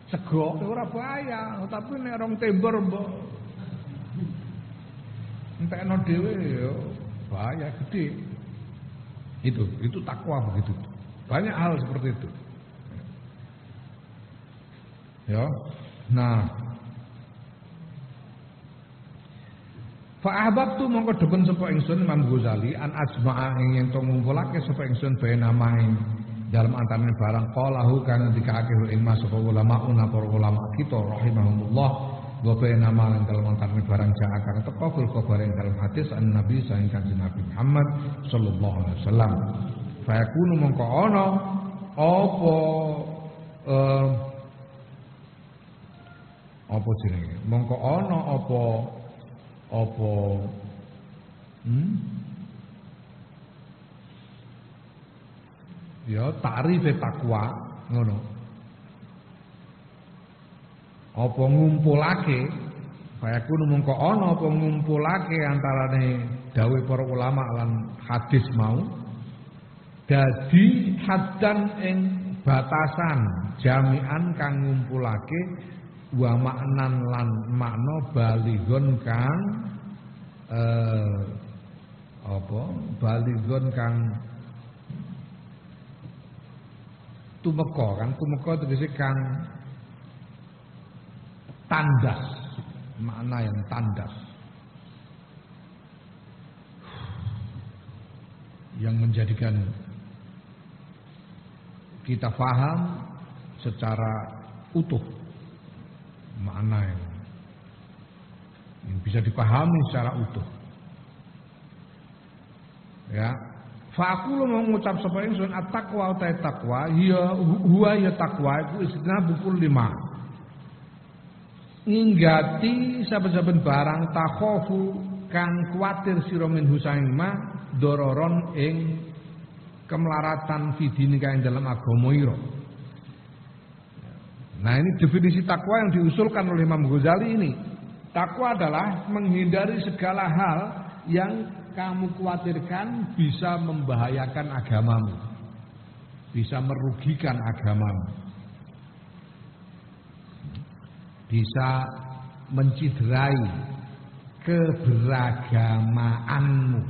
Sego ora bahaya, tapi nek rong tember mbok entekno dhewe ya bahaya gede. Itu takwa begitu. Banyak hal seperti itu. Ya. Nah, fa ahbabtu mongko demen sapa ingsun Imam Ghazali an asma'a ing yen to ngumpulake sapa ingsun bae namaing dalam antarane barang qalahu kan dikake ing mas sapa ulama para ulama kita rahimahumullah wa bae nama ing dalam antarane barang jaa kang teko fil khabar ing dalam hadis an Nabi saing kanjeng Nabi Muhammad sallallahu alaihi wasallam fa yakunu mongko ana apa jenenge mongko ana apa ya ta'rif takwa ngono. Apa ngumpulake bayakun mongko ana apa ngumpulake antarane dawuh para ulama lan hadis mau dadi haddan ing batasan jami'an kang ngumpulake wa maknan lan makna balighon kang balighon kang tumeka tegese kang tandas, makna yang tandas yang menjadikan kita paham secara utuh makna yang bisa dipahami secara utuh. Ya, fa aku mengucap sapa ingsun at-taqwa ta taqwa ya huwa ya taqwa iku istina bukul 5. Ninggati saben-saben barang takhofu kang kuwatir sira minhu saima dororon ing kemelaratan fidini kang dalam agama ira. Nah, ini definisi takwa yang diusulkan oleh Imam Ghazali ini. Takwa adalah menghindari segala hal yang kamu khawatirkan bisa membahayakan agamamu, bisa merugikan agamamu, bisa menciderai keberagamaanmu.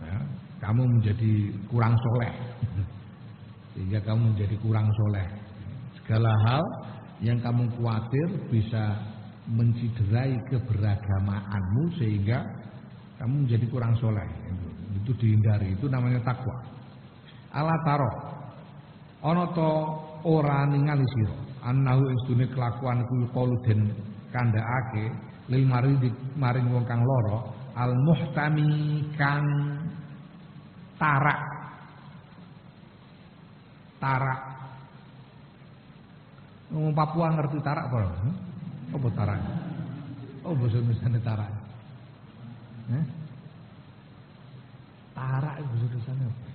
Ya, kamu menjadi kurang soleh, sehingga kamu menjadi kurang soleh. Segala hal yang kamu khawatir bisa menciderai keberagamaanmu sehingga kamu menjadi kurang soleh. Itu dihindari, itu namanya takwa. Ala taro ana ta ora ningali sira annahu istune kelakuan kuwi qalu den kandhakake lil maring wong kang lara al muhtami kang tarak wong Papua ngerti tarak apa? Apa tarak? Oh bahasa Indonesia tarak. Tarak itu bahasa Indonesia apa?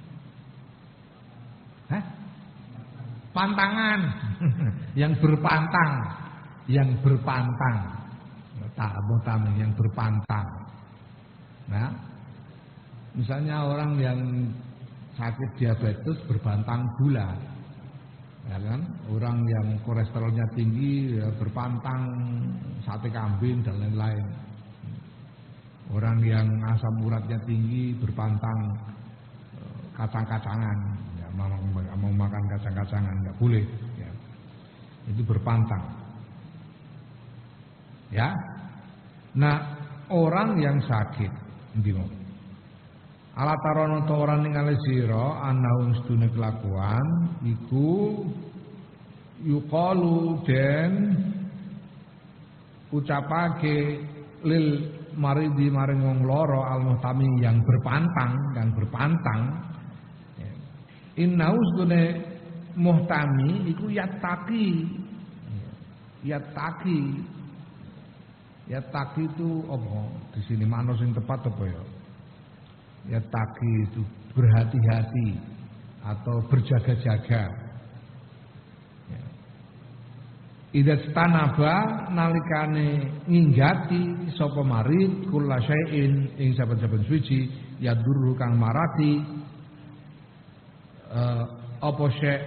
Hah? Pantangan. Yang berpantang. Tak mutami yang berpantang. Nah, misalnya orang yang sakit diabetes berpantang gula. Ya kan? Orang yang kolesterolnya tinggi ya berpantang sate kambing dan lain-lain. Orang yang asam uratnya tinggi berpantang kacang-kacangan, ya, mau makan kacang-kacangan nggak boleh. Ya. Itu berpantang. Ya. Nah, orang yang sakit, ndimo. Ala tarono to ora ningali sira ana ustune kelakuan iku yuqalu den ucapake lil maridi maring wong lara al muhtami yang berpantang inna ustune muhtami iku yattaqi itu apa di sini makna sing tepat apa ya? Ya taki itu berhati-hati atau berjaga-jaga. Ya. Idza tanaba nalikane nginggati sapa marid kula syai'in ing saben-saben suci ya durru kang marati apa syai'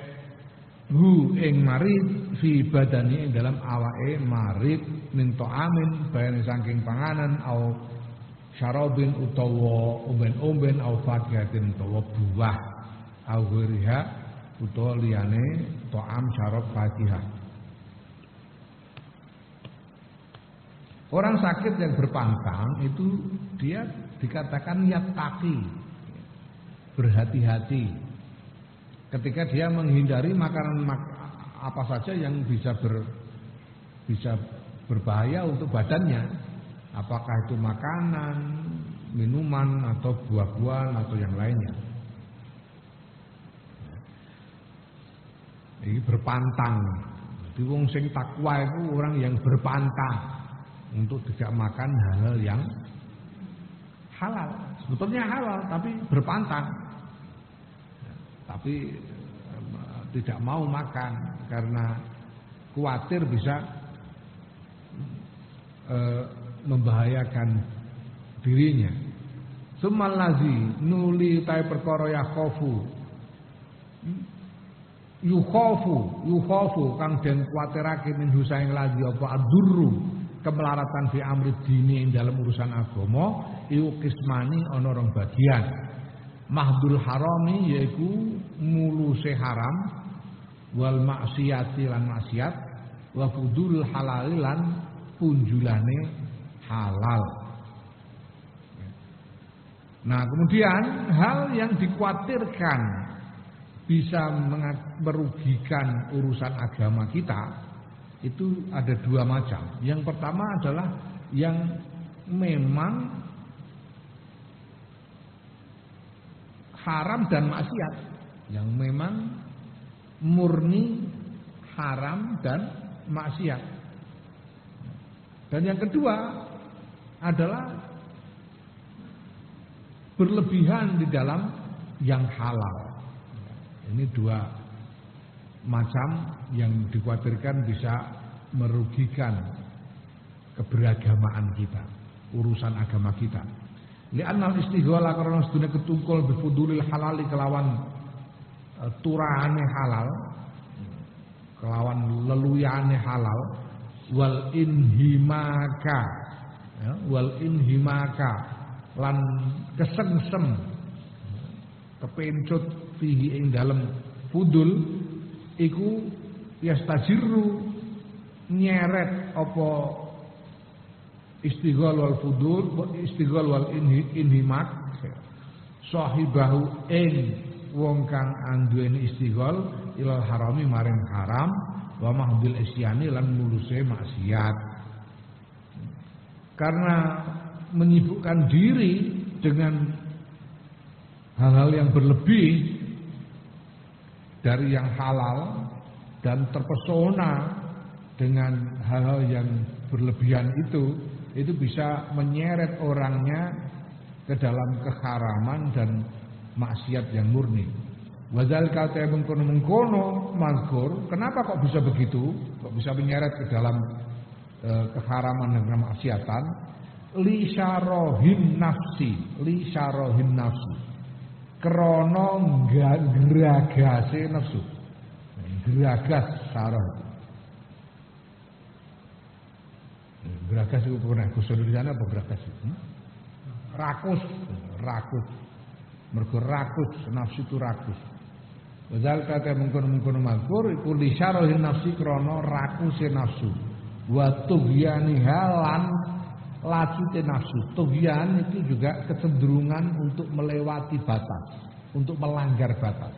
hu ing marid fi badani ing dalam awake marid min ta'amin bayane saking panganan au syarabin utawa umben-umben au fakihatin utawa buah au ghiriha utawa liyane ta'am syarab fakihah. Orang sakit yang berpantang itu dia dikatakan yattaqi, berhati-hati ketika dia menghindari makanan apa saja yang bisa berbahaya untuk badannya. Apakah itu makanan, minuman, atau buah-buahan, atau yang lainnya. Ini berpantang. Jadi wong sing takwa itu orang yang berpantang untuk tidak makan hal-hal yang halal. Sebetulnya halal, tapi berpantang. Tapi tidak mau makan karena khawatir bisa membahayakan dirinya. Sumal lazi nuli tai perkara yukhafu kang den kuwatirake min husaing lazi apa adurru kemelaratan fi amri dini ing dalam urusan agama iku kismani ana rong bagian. Mahdul harami yaiku muluse haram wal maksiati lan maksiat wa fudul halal lan punjulane halal. Nah, kemudian hal yang dikhawatirkan bisa merugikan urusan agama kita itu ada dua macam. Yang pertama adalah yang memang haram dan maksiat, yang memang murni haram dan maksiat. Dan yang kedua adalah berlebihan di dalam yang halal. Ini dua macam yang dikhawatirkan bisa merugikan keberagamaan kita, urusan agama kita. Li'annal istighala karena sedune ketungkul bifudulil halali kelawan turahane halal, kelawan leluyane halal, wal inhimaka, ya, wal inhimaka lan kesengsem kepencut fihi ing dalem fudul iku yastajiru nyeret apa istighal wal fudul, istighal wal inhimak sahibahu ing wong kang anduweni istighal ilal harami maring haram wa mahdil isyani lan muluse maksiat. Karena menyibukkan diri dengan hal-hal yang berlebih dari yang halal dan terpesona dengan hal-hal yang berlebihan itu bisa menyeret orangnya ke dalam keharaman dan maksiat yang murni. Wadzalika ta mengkono mazkur, kenapa kok bisa begitu? Kok bisa menyeret ke dalam keharaman dan kemaksiatan? Li syarahin nafsi. Krana geragase nafsu. Geragas sarah. Geragas itu pernah bahasa Indonesia apa geragas? Rakus. Mergo rakus, nafsu itu rakus. Wazal kata mengkono mazkur iku li syarahin nafsi krana rakuse nafsu. Wa tughyani halan lacute nafsu. Tughyan itu juga kecenderungan untuk melewati batas, untuk melanggar batas.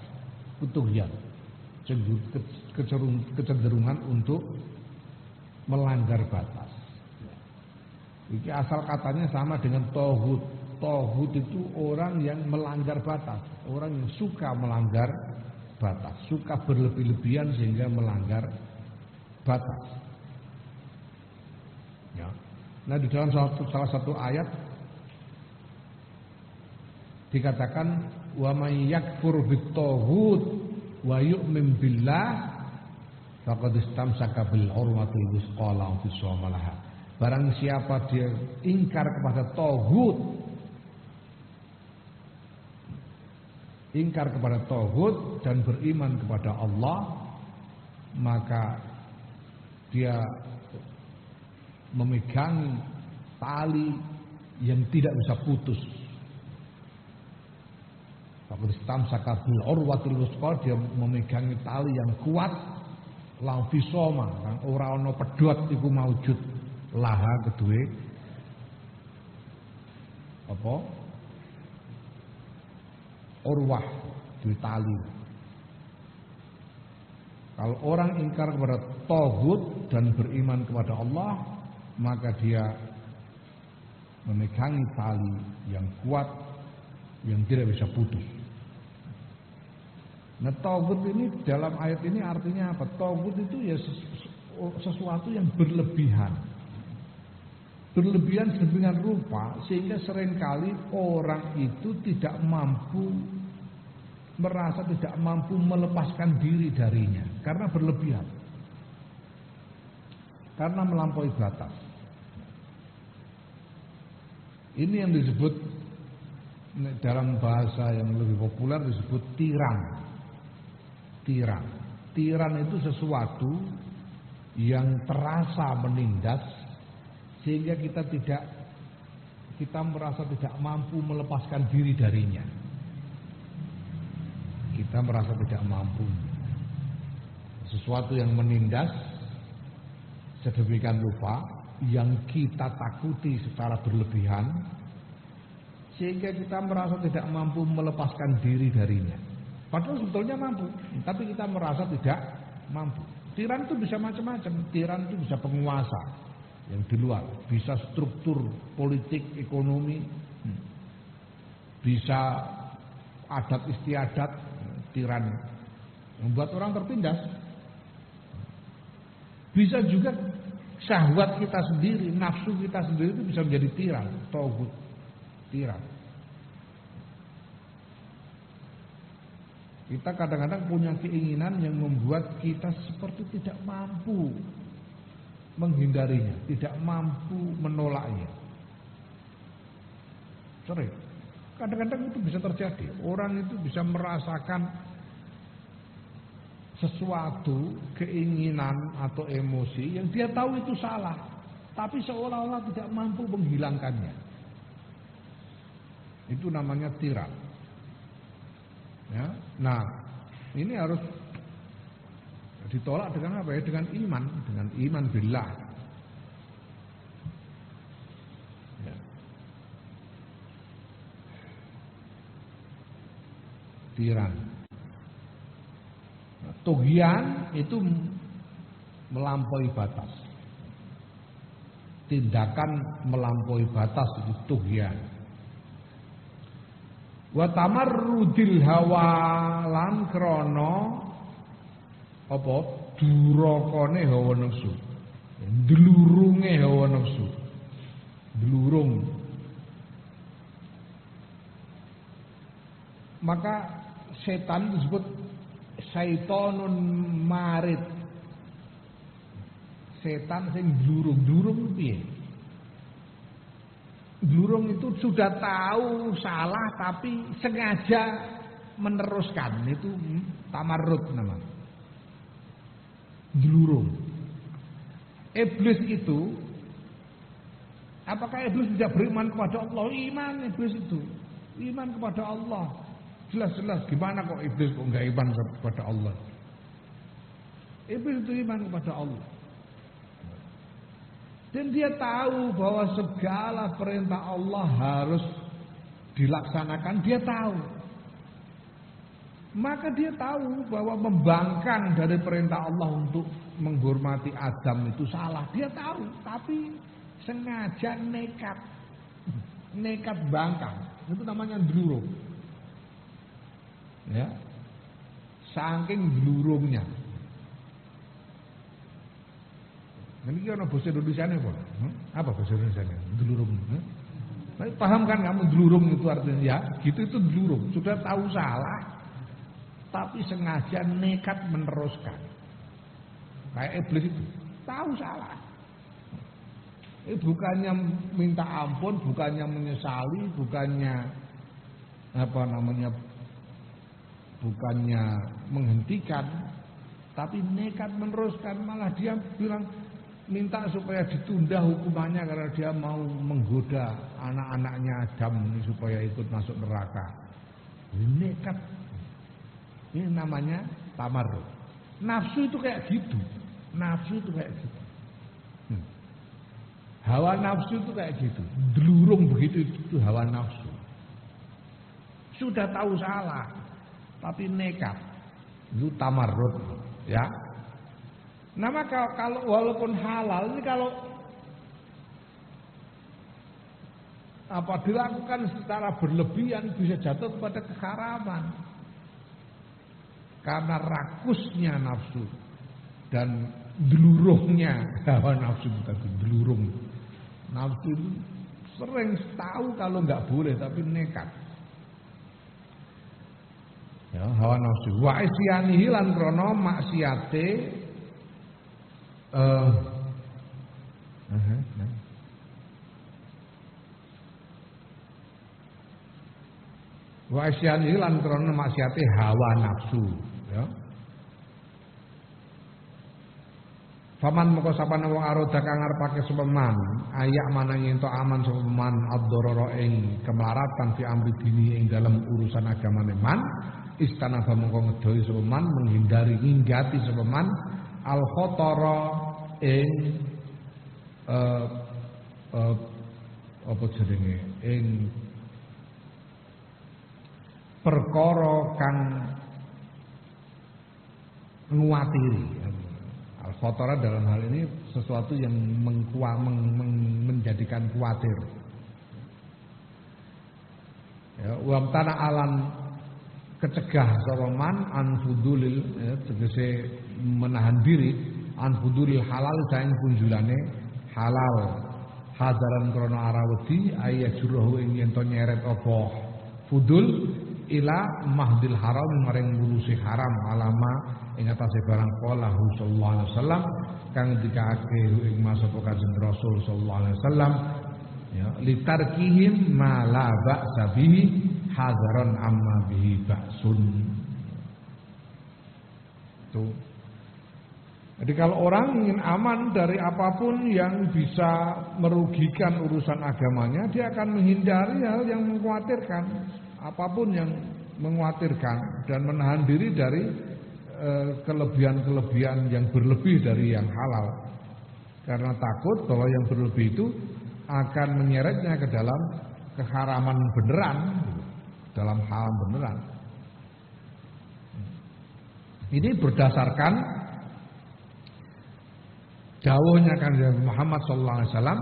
Tughyan. Kecenderungan untuk melanggar batas. Ini asal katanya sama dengan tauhid. Tauhid itu orang yang melanggar batas, orang yang suka melanggar batas, suka berlebih-lebihan sehingga melanggar batas. Ya. Nah, di dalam salah satu ayat dikatakan wa may yakfur bit-tauhid wa yu'min billah faqad istamsaka bil urwatil wusqa la infisama laha. Barang siapa dia ingkar kepada tauhid, ingkar kepada tauhid dan beriman kepada Allah, maka dia memegang tali yang tidak bisa putus. Faqad istamsaka bil urwatil wusqa, dia memegang tali yang kuat, la fisoma, kang ora ana pedhot iku maujud laha kedue apa? Urwah duwe tali. Kalau orang ingkar kepada tauhid dan beriman kepada Allah, maka dia memegangi tali yang kuat yang tidak bisa putus. Nah, tauhid ini dalam ayat ini artinya apa? Tauhid itu ya sesuatu yang berlebihan. Berlebihan sedemikian rupa sehingga seringkali orang itu tidak mampu, merasa tidak mampu melepaskan diri darinya karena berlebihan, karena melampaui batas. Ini yang disebut dalam bahasa yang lebih populer disebut tiran. Tiran itu sesuatu yang terasa menindas sehingga kita merasa tidak mampu melepaskan diri darinya. Kita merasa tidak mampu. Sesuatu yang menindas sedemikian rupa yang kita takuti secara berlebihan sehingga kita merasa tidak mampu melepaskan diri darinya. Padahal sebetulnya mampu, tapi kita merasa tidak mampu. Tiran itu bisa macam-macam. Tiran itu bisa penguasa yang di luar, bisa struktur politik, ekonomi, bisa adat istiadat, tiran membuat orang tertindas. Bisa juga syahwat kita sendiri, nafsu kita sendiri itu bisa menjadi tiran, togut, tiran. Kita kadang-kadang punya keinginan yang membuat kita seperti tidak mampu menghindarinya, tidak mampu menolaknya. Sering. Kadang-kadang itu bisa terjadi. Orang itu bisa merasakan sesuatu, keinginan atau emosi yang dia tahu itu salah, tapi seolah-olah tidak mampu menghilangkannya. Itu namanya tiran. Ya. Nah, ini harus ditolak dengan apa ya? Dengan iman billah. Ya. Tiran. Nah, tughyan itu melampaui batas. Tindakan melampaui batas itu tughyan. Wa tamarrudil hawa lan krana apa durakane hawa nafsu, dlurunge hawa nafsu, dlurung. Maka setan disebut syaitonun marid, setan sing dlurung piye? Dlurung itu sudah tahu salah tapi sengaja meneruskan, itu tamarrud namanya. Dlurung. Iblis itu, apakah iblis tidak beriman kepada Allah? Iman iblis itu, iman kepada Allah. Jelas-jelas, gimana kok iblis kok enggak iman kepada Allah? Iblis itu iman kepada Allah. Dan dia tahu bahwa segala perintah Allah harus dilaksanakan, dia tahu. Maka dia tahu bahwa membangkang dari perintah Allah untuk menghormati Adam itu salah. Dia tahu, tapi sengaja nekat bangkang. Itu namanya dlurung. Ya. Saking dlurungnya. Ini ana bahasa Indonesiane apa? Apa bahasa Indonesiane? Dlurung. Paham kan kamu dlurung itu artinya ya? Gitu itu dlurung. Sudah tahu salah, tapi sengaja nekat meneruskan. Kayak iblis itu tahu salah. Bukannya minta ampun, bukannya menyesali, bukannya bukannya menghentikan, tapi nekat meneruskan. Malah dia bilang minta supaya ditunda hukumannya karena dia mau menggoda anak-anaknya Adam ini supaya ikut masuk neraka. Nekat. Ini namanya tamarrud. Nafsu itu kayak gitu. Hawa nafsu itu kayak gitu. Dlurung begitu itu hawa nafsu. Sudah tahu salah, tapi nekat. Itu tamarrud, ya. Nah, kalau walaupun halal ini kalau dilakukan secara berlebihan bisa jatuh kepada keharaman. Karena rakusnya nafsu dan dlurungnya hawa nafsu tadi, dlurung. Nafsu itu sering tahu kalau nggak boleh tapi nekat. Ya, hawa nafsu. Wa isyanihi lan krana maksiate wa isyanihi lan krana maksiate hawa nafsu, ya. Faman moko sapane wong aroda kang ngarepake sepeman, ayak mana yen to aman sepeman ad-darara ing kemelaratan fi amri dini ing dalam urusan agamane man, istanaba moko ngedoi sepeman menghindari nginggati sepeman al-khatara ing apa jenenge ing perkara kang nguatiri. Khotara dalam hal ini sesuatu yang menjadikan khawatir. Ya, wamtana alan kecegah sawaman anfudulil, ya, tegese menahan diri anfudulil halal saing punjulane halal. Hadaran krono arawedi ayajurahu ing yen to nyeret apa fudul ila mahdil haram maring ngurusi haram alama ing atase barang qala sallallahu alaihi wasallam kang dikake ing masa Kanjeng Rasul sallallahu alaihi wasallam ya litarkihim ma la ba'sa bihi hadaran amma bihi ba'sun. Tuh. Jadi kalau orang ingin aman dari apapun yang bisa merugikan urusan agamanya, dia akan menghindari hal yang mengkhawatirkan, apapun yang mengkhawatirkan dan menahan diri dari kelebihan-kelebihan yang berlebih dari yang halal. Karena takut bahwa yang berlebih itu akan menyeretnya ke dalam keharaman beneran, dalam haram beneran. Ini berdasarkan dawuhnya Kanjeng Muhammad sallallahu alaihi wasallam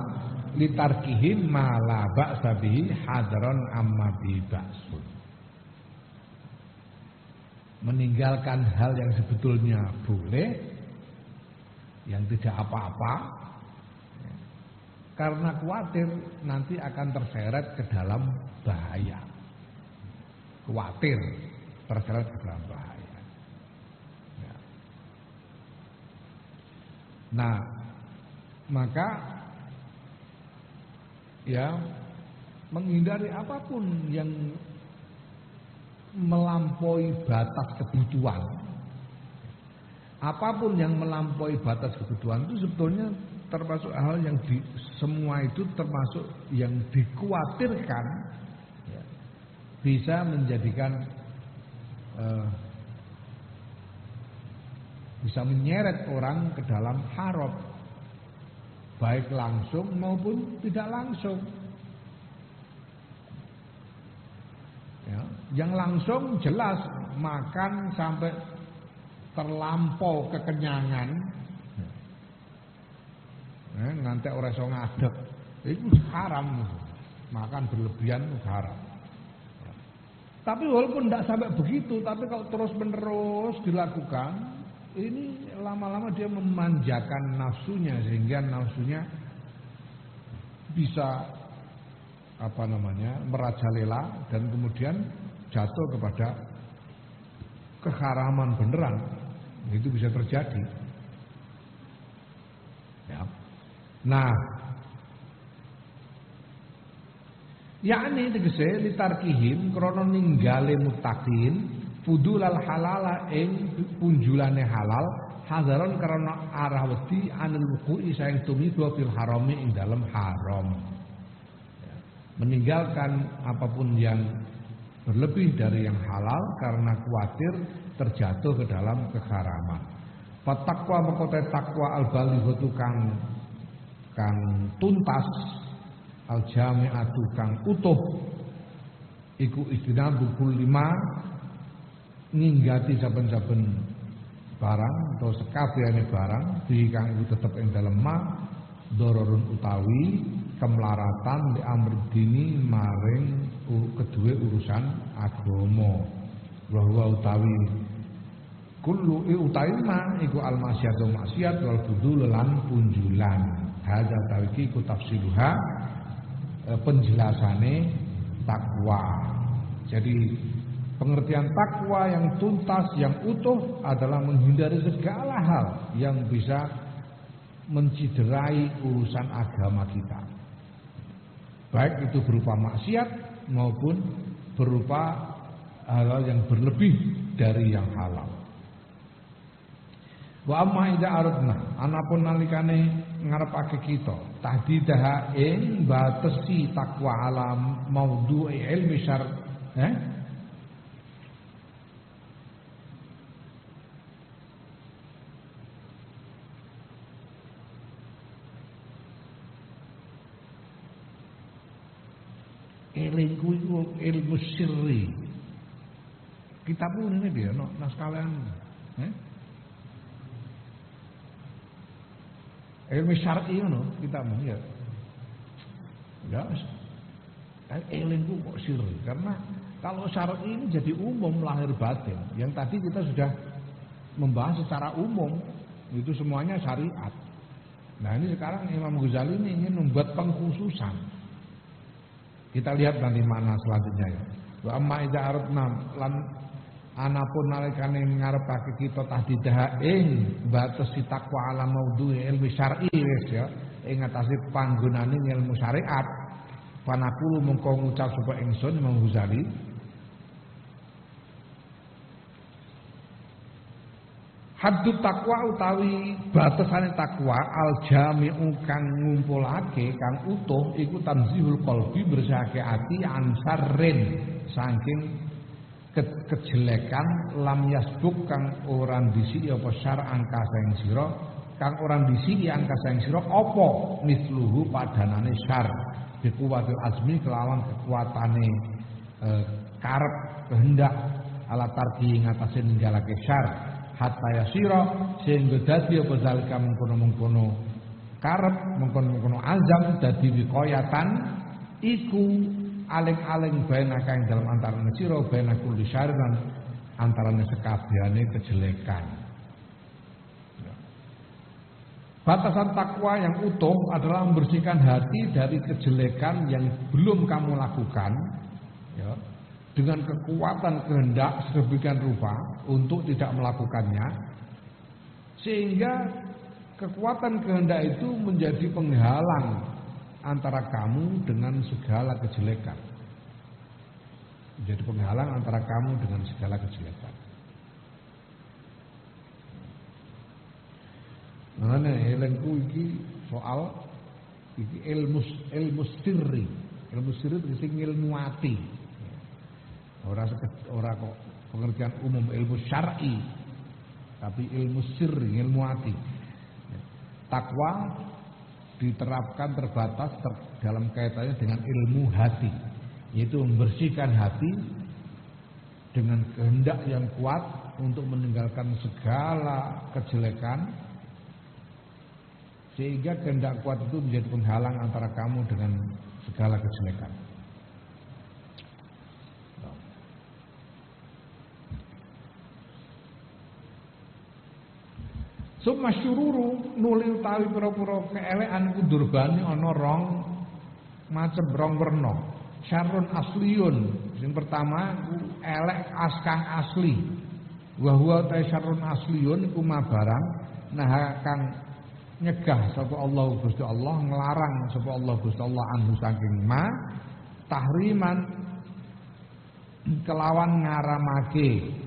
litarkihim ma la ba'sa bihi hadron amma bi ba'sun. Meninggalkan hal yang sebetulnya boleh, yang tidak apa-apa, karena khawatir nanti akan terseret ke dalam bahaya. Khawatir terseret ke dalam bahaya. Nah, maka ya menghindari apapun yang melampaui batas kebutuhan. Apapun yang melampaui batas kebutuhan itu sebetulnya termasuk hal yang semua itu termasuk yang dikhawatirkan ya, bisa menjadikan bisa menyeret orang ke dalam haram, baik langsung maupun tidak langsung. Ya, yang langsung jelas makan sampai terlampau kekenyangan, nganti ora iso ngadeg, itu haram, makan berlebihan itu haram. Tapi walaupun tidak sampai begitu, tapi kalau terus menerus dilakukan, ini lama-lama dia memanjakan nafsunya sehingga nafsunya bisa merajalela dan kemudian jatuh kepada keharaman beneran. Itu bisa terjadi. Ya. Nah, yakni tegese litarkihim krana ninggale muttaqin fudulal halala ing punjulane halal hadaron karena arah wedi anil wuqu'i saing tumiba fil harami ing dalam haram. Meninggalkan apapun yang berlebih dari yang halal karena khawatir terjatuh ke dalam keharaman. Fatakwa mengkote takwa al balighatu kang tuntas al jami'atu kang utuh iku istinabu kulima ninggati saben-saben barang atau sekabehane barang dikang iku tetep ing dalem ma dororun utawi kemlaratan di amr dini maring kedue urusan agama bahwa utawi kullu utawi ma iku almasyatu maksiat wal budul lan punjulan hadza tawiki ku tafsiluha penjelasane takwa. Jadi pengertian takwa yang tuntas, yang utuh adalah menghindari segala hal yang bisa menciderai urusan agama kita. Baik itu berupa maksiat maupun berupa hal yang berlebih dari yang halal. Wa amma idza aradna anapun nalikane ngarepake kita tahdidah ing batesi takwa ala maudhu'i ilmi syar Ilmu itu ilmu sirri. Kitab ini dia, naskah kalian. Ilmu syar'i ngono kita mung ya. Ya. Ilmu kok sirri karena kalau syar'i ini jadi umum lahir batin. Yang tadi kita sudah membahas secara umum itu semuanya syariat. Nah ini sekarang Imam Ghazali ini ingin membuat pengkhususan. Kita lihat nanti mana selanjutnya ya. Wa amma idza aradna lan anapun nalikane ngarepake kita tahdidah batas takwa ala maudhu'i ilmi syar'i wis ya ing atase panggonane ilmu syariat. Panakulu mengko ngucap sapa ingsun Imam Ghazali haddut takwa utawi batasane takwa al jami'u kang ngumpulake kang utuh iku tanzihul qalbi bersihake ati ansarrin saking kejelekan lam yasbuk kang ora ndisiki apa syar'an kaseng sira kang ora ndisiki an kaseng sira apa misluhu padanane syar bikuwatil azmi kelawan kekuatane karep kehendak ala tarki ngatasé ninggalake syar hatta yasira sehingga dadi apa zalika mengkono-mengkono karep mengkono-mengkono azam dadi wiqayatan iku aling-aling baina kang dalam antarane sira baina kulli syarr lan antarane sekabehane kejelekan. Batasan takwa yang utuh adalah membersihkan hati dari kejelekan yang belum kamu lakukan ya, dengan kekuatan kehendak sedemikian rupa untuk tidak melakukannya sehingga kekuatan kehendak itu menjadi penghalang antara kamu dengan segala kejelekan. Menjadi penghalang antara kamu dengan segala kejelekan. Mana elengku iki soal iki ilmu sirri. Ilmu sirri itu ilmu hati. Ora kok pengertian umum ilmu syar'i, tapi ilmu sirri, ilmu hati. Takwa diterapkan terbatas dalam kaitannya dengan ilmu hati, yaitu membersihkan hati dengan kehendak yang kuat untuk meninggalkan segala kejelekan. Sehingga kehendak kuat itu menjadi penghalang antara kamu dengan segala kejelekan. Summa syururu nuli utawi pira-pira keelekan kudurbane ana rong macem rong werna. Syarrun asliyun. Sing pertama ku elek askang asli. Wa huwa ta syarrun asliyun iku barang nah kang nyegah sapa Allah Gusti Allah nglarang sapa Allah Gusti Allah anhu saking ma tahriman kelawan ngaramake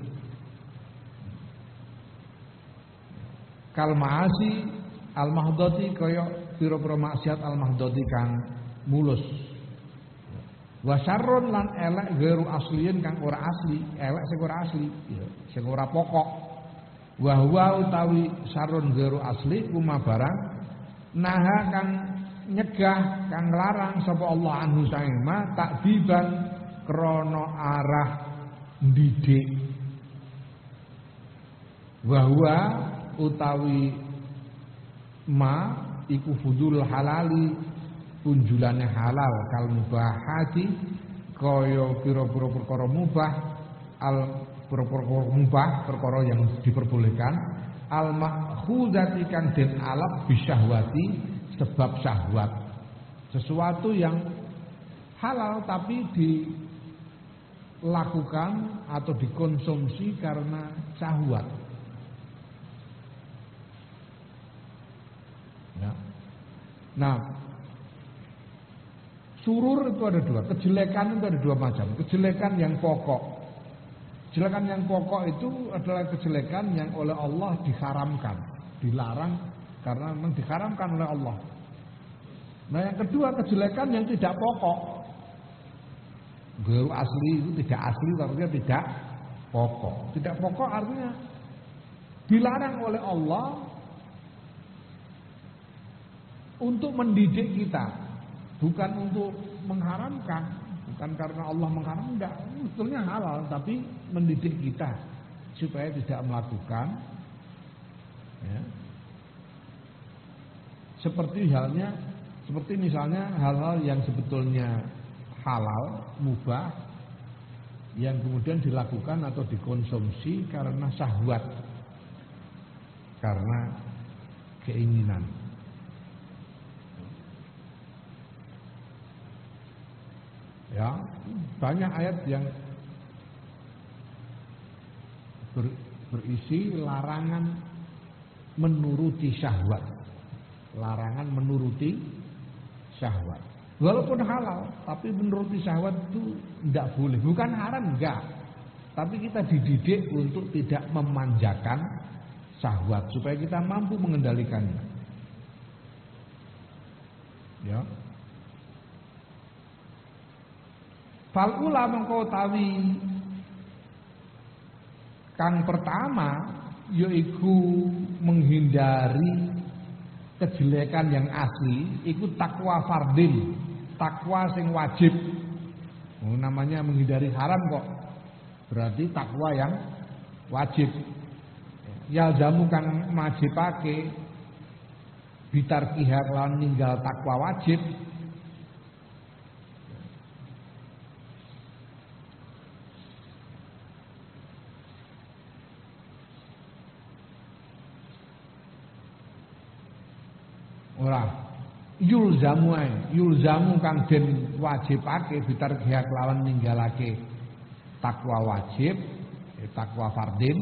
kal maasi al mahdati kaya pira-pira maksiat al mahdati kang mulus wa syarrun lan elek gairu asliyin kang ora asli elek sing ora asli ya sing ora pokok wa huwa utawi syarrun gairu asli kuma barang naha kang nyegah kang larang sapa Allah anhu saing ma takdiban krana arah ndidik wa huwa utawi ma iku fudul halali punjulane halal kal mubahati kaya pira-pira perkara mubah al perkara mubah perkara yang diperbolehkan al makhudati kang den alap bisyahwati sebab syahwat sesuatu yang halal tapi dilakukan atau dikonsumsi karena syahwat. Ya. Nah, surur itu ada dua, kejelekan itu ada dua macam. Kejelekan yang pokok. Kejelekan yang pokok itu adalah kejelekan yang oleh Allah diharamkan, dilarang karena memang diharamkan oleh Allah. Nah, yang kedua kejelekan yang tidak pokok. Guru asli itu tidak asli, artinya tidak pokok. Tidak pokok artinya dilarang oleh Allah untuk mendidik kita, bukan untuk mengharamkan, bukan karena Allah mengharam, enggak, sebetulnya halal, tapi mendidik kita supaya tidak melakukan. Ya. seperti misalnya hal-hal yang sebetulnya halal, mubah, yang kemudian dilakukan atau dikonsumsi karena syahwat, karena keinginan. Ya, banyak ayat yang berisi larangan menuruti syahwat. Larangan menuruti syahwat. Walaupun halal, tapi menuruti syahwat itu tidak boleh. Bukan haram, enggak. Tapi kita dididik untuk tidak memanjakan syahwat supaya kita mampu mengendalikannya. Ya. Fal ula mengko tawi kang pertama yaiku menghindari kejelekan yang asli, iku takwa fardin, takwa sing wajib. Namanya menghindari haram kok. Berarti takwa yang wajib. Ya jamu kang wajibake bitarkiha lan ninggal takwa wajib. Ora yulzamu kang den wajibake bitarkiha lawan ninggalake takwa wajib, takwa fardin,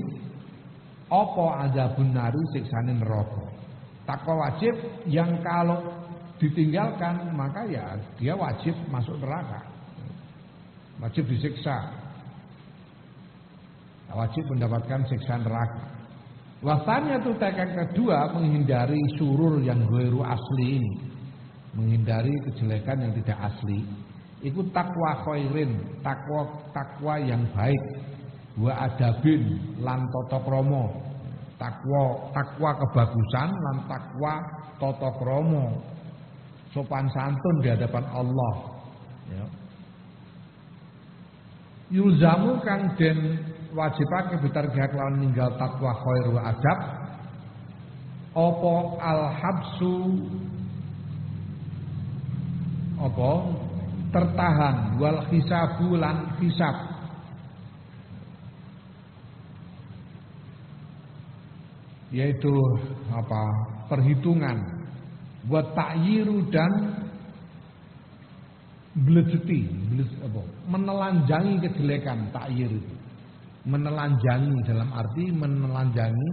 apa azabun nari siksane neraka. Takwa wajib yang kalau ditinggalkan maka ya dia wajib masuk neraka, wajib disiksa, wajib mendapatkan siksa neraka. Wasanya itu tekad kedua menghindari surur yang ghairu asli ini, menghindari kejelekan yang tidak asli. Itu takwa khairin, takwa yang baik, wa adabin lan tata krama, takwa kebagusan lan takwa tata krama, sopan santun di hadapan Allah. Ya. Yulzamu kang den wajibake bitarkiha lawan ninggal takwa khair wa adab apa al-habsu apa tertahan wal hisabu lan hisab, yaitu apa perhitungan, buat takyiru dan menelanjangi kejelekan. Takyir itu menelanjangi, dalam arti menelanjangi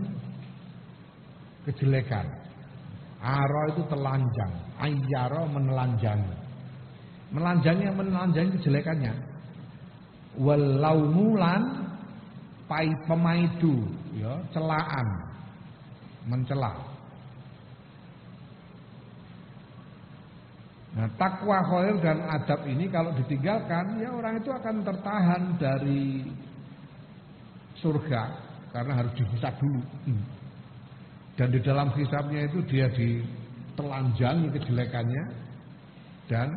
kejelekan. Aro itu telanjang, ayyaro menelanjangi. Menelanjangi kejelekannya. Walaumulan pemaidu, ya, celaan, mencela. Nah, takwa khair dan adab ini kalau ditinggalkan, ya orang itu akan tertahan dari surga karena harus dihisab dulu. Dan di dalam hisabnya itu dia ditelanjangi kejelekannya dan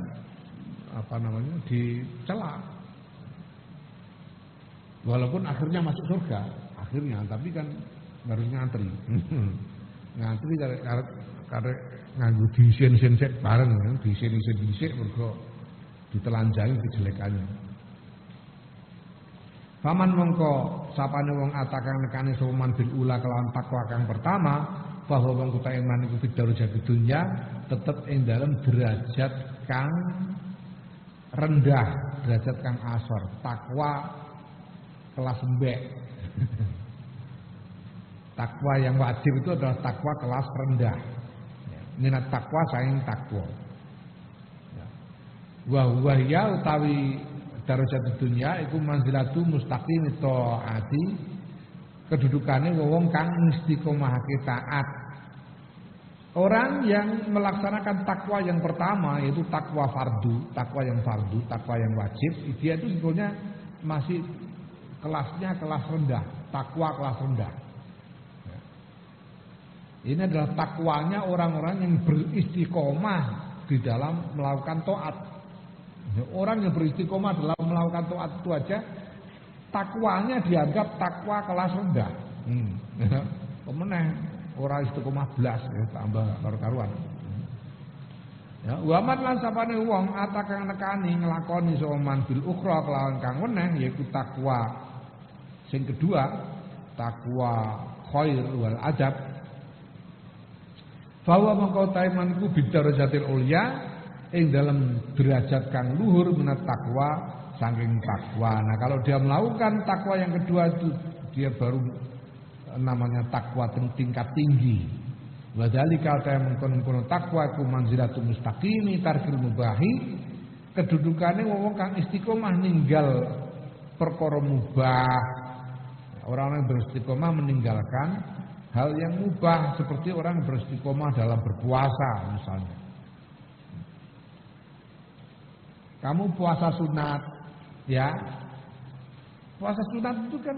dicela. Walaupun akhirnya masuk surga, tapi kan harus ngantri. Ngantri karena nganggo diisen-isen sik bareng, diisen-isen dhisik mergo ditelanjangi kejelekannya. Faman mongko sapane wong atakang nekane soman bil ula kelawan takwa kang pertama, bahwa wong kuta iman iku darajat dunya tetep ing dalem derajat kang rendah, derajat kang asor, takwa kelas mbek. Takwa yang wajib itu adalah takwa kelas rendah. Minat takwa saing takwa. Wa ya utawi darajat dunya iku manzilatu mustaqim taati, kedudukane wong kang istiqomahake taat. Orang yang melaksanakan takwa yang pertama yaitu takwa fardu, takwa yang wajib, dia itu sebetulnya masih kelasnya kelas rendah, takwa kelas rendah. Ini adalah takwanya orang-orang yang beristiqomah di dalam melakukan taat. Orang yang beristiqomah dalam melakukan taat itu aja takwanya dianggap takwa kelas rendah. Kemeneh orang istiqomah belas ya, tambah karu-karuan. Ya, wa man lan sapane wong atakang nekani nglakoni soman bil ukhra kelawan kang weneh yaiku takwa. Sing kedua, takwa khair wal adab. Fawa mangko taimanku bidarajatil ulya ing dalam derajat kang luhur minat takwa saking takwa. Nah, kalau dia melakukan takwa yang kedua itu dia baru namanya takwa tingkat tinggi. Wadzalika ta mengkono takwa ku manzilatul mustaqimi tarkil mubahi, kedudukane wong kang istiqomah ninggal perkara mubah. Orang yang beristiqomah meninggalkan hal yang mubah seperti orang yang beristiqomah dalam berpuasa misalnya. Kamu puasa sunat, ya. Puasa sunat itu kan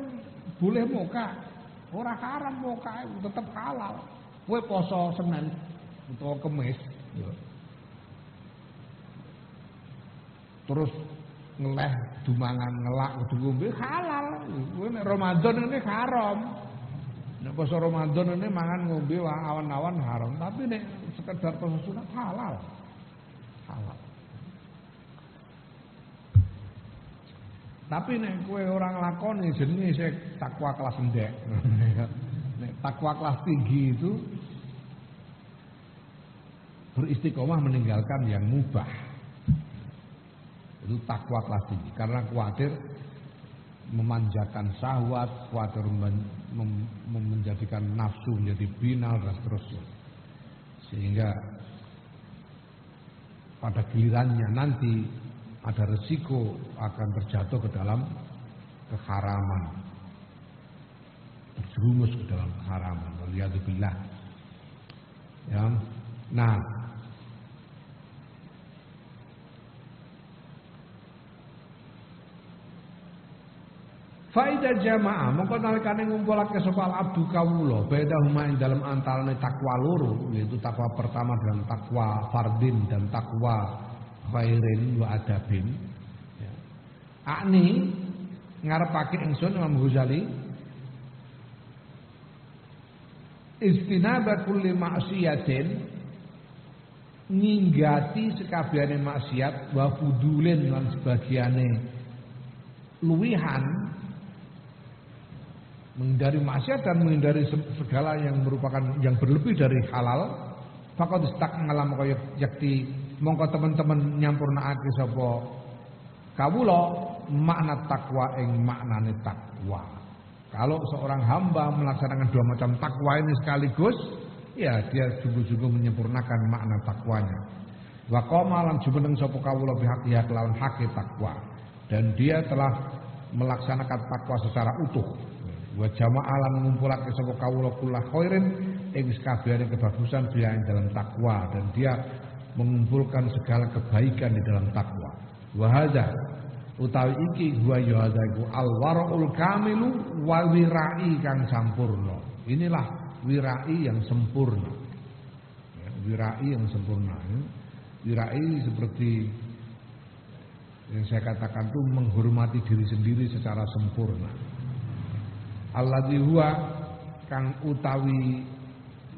boleh moka, ora haram moka, tetap halal. Kowe poso Senin utawa Kemis, ya. Terus ngeleh dumangan ngelak kudu ngombe halal. Kowe nek Ramadan ini haram. Nek poso Ramadan ini mangan ngombe awan-awan haram, tapi nek sekedar poso sunat halal. Halal. Tapi nek kowe ora nglakoni jenenge sik takwa kelas ndek. Nek takwa kelas tinggi itu beristiqomah meninggalkan yang mubah. Itu takwa kelas tinggi karena khawatir memanjakan syahwat, khawatir menjadikan nafsu menjadi binal dan seterusnya. Sehingga pada gilirannya nanti ada resiko akan terjatuh ke dalam keharaman. Terjerumus ke dalam keharaman. Waliyadzubillah. Ya. Nah, faida jamaah mongko nalikane ngumpulake sapa abdu kawula beda huma ing dalem antarane takwa loro yaitu takwa pertama dan takwa fardin dan takwa khairin wa adabin ya. Akni ngarepake ingsun Imam Ghazali istinaba kulli maksiatin ninggati sekabehane maksiat wa fudulin lan sebagiane luwihan, menghindari maksiat dan menghindari segala yang merupakan yang berlebih dari halal. Faqad istaqngalam kaya yakti mongko teman-teman nyampurnakake sapa kawula makna takwa ing maknane takwa. Kalau seorang hamba melaksanakan dua macam takwa ini sekaligus, ya dia sungguh-sungguh menyempurnakan makna takwanya. Wa qama lan jumeneng sapa kawula bihaqi kelawan hake takwa, dan dia telah melaksanakan takwa secara utuh. Wa jama'ah lan ngumpulake sapa kawula kula khairin ing sakabehane kebagusan dia dalam takwa, dan dia mengumpulkan segala kebaikan di dalam takwa. Wa hadza utawi iki huwa ya hadzaku al-waraul kamilu wa wirai kang sampurna. Inilah wirai yang sempurna. Ya, wirai yang sempurna. Wirai seperti yang saya katakan itu menghormati diri sendiri secara sempurna. Alladzi huwa kang utawi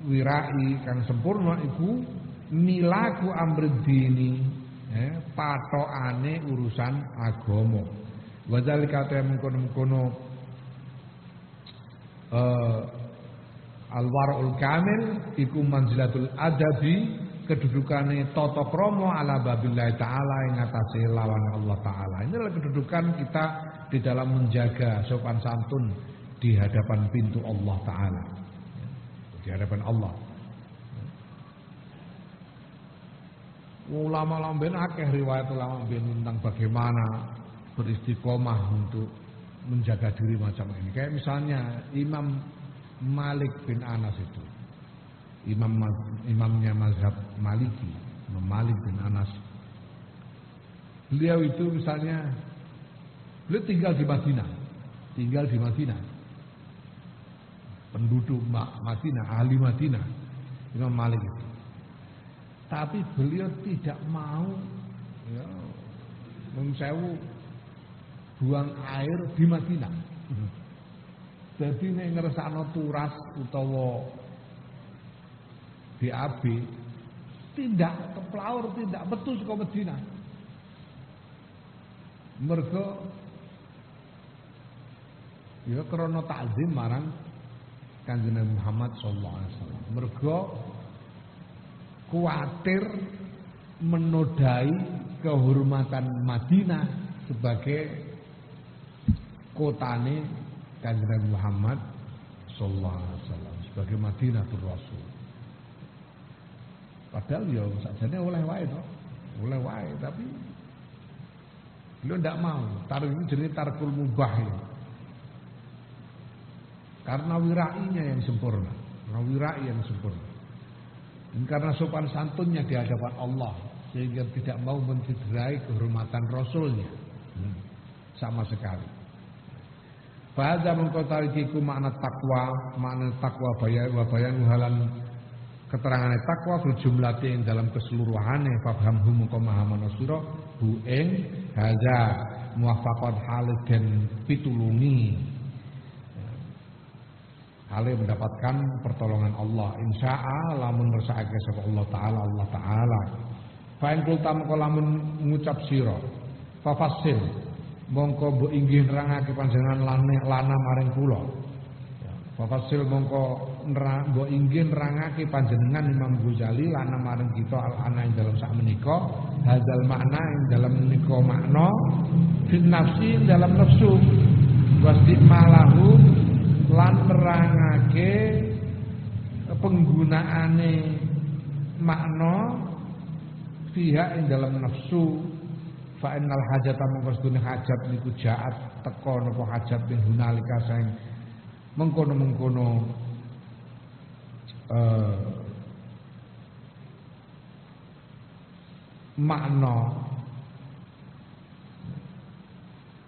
wirai kang sempurna iku milaku amriddini, patokane urusan agama. Wa dzalika ta mengkono-mengkono al-waraul kamil iku manzilatul adabi, kedudukane tata krama ala babillah taala ing atase lawan Allah taala. Ini adalah kedudukan kita di dalam menjaga sopan santun di hadapan pintu Allah taala. Di hadapan Allah. Ulama lamben akeh riwayat ulama lamben tentang bagaimana beristiqomah untuk menjaga diri macam ini. Kayak misalnya Imam Malik bin Anas itu, imamnya mazhab Maliki, Imam Malik bin Anas. Beliau itu misalnya beliau tinggal di Madinah, penduduk Madinah, ahli Madinah, Imam Malik itu. Tapi beliau tidak mau mensewu buang air di Madinah. Jadi nek ngersakno turas utawa BAB tindak keplaur tindak betul saka Madinah. Mergo ya krana takzim marang Kanjeng Nabi Muhammad sallallahu alaihi wasallam. Mergo kuwatir menodai kehormatan Madinah sebagai kotane Kanjeng Nabi Muhammad sallallahu alaihi wasallam, sebagai Madinatul Rasul. Padahal ya sakjane oleh wae to. Oleh wae tapi beliau ndak mau. Tarik ini jenenge tarkul mubah ya. Karena wirainya yang sempurna, karena wirai yang sempurna. Dan karena sopan santunnya di hadapan Allah, sehingga tidak mau mencederai kehormatan Rasulnya sama sekali. Bahasa mengkotarikiku makna takwa bayan halan keterangan takwa berjumlah yang dalam keseluruhannya fabhamhu mengko mahamana sira bu ing haza muwafaqat halid dan pitulungi hale mendapatkan pertolongan Allah insya'a lamun ngersakake sapa Allah taala fa in kulta mengko lamun ngucap sira fafasil mongko mbok inggih nerangake panjenengan lana maring kula fafasil mongko mbok inggih nerangake panjenengan Imam Ghazali lana maring kita al-ana ing dalam sak menika hadzal makna ing dalam menika makna fit nafsi dalam nafsu wasdimalahu lan nerangake penggunaane makna fiha ing dalam nafsu fa innal hajata mongko sedune hajat niku jaat teka napa hajat ing hunalika saing mengkono-mengkono makna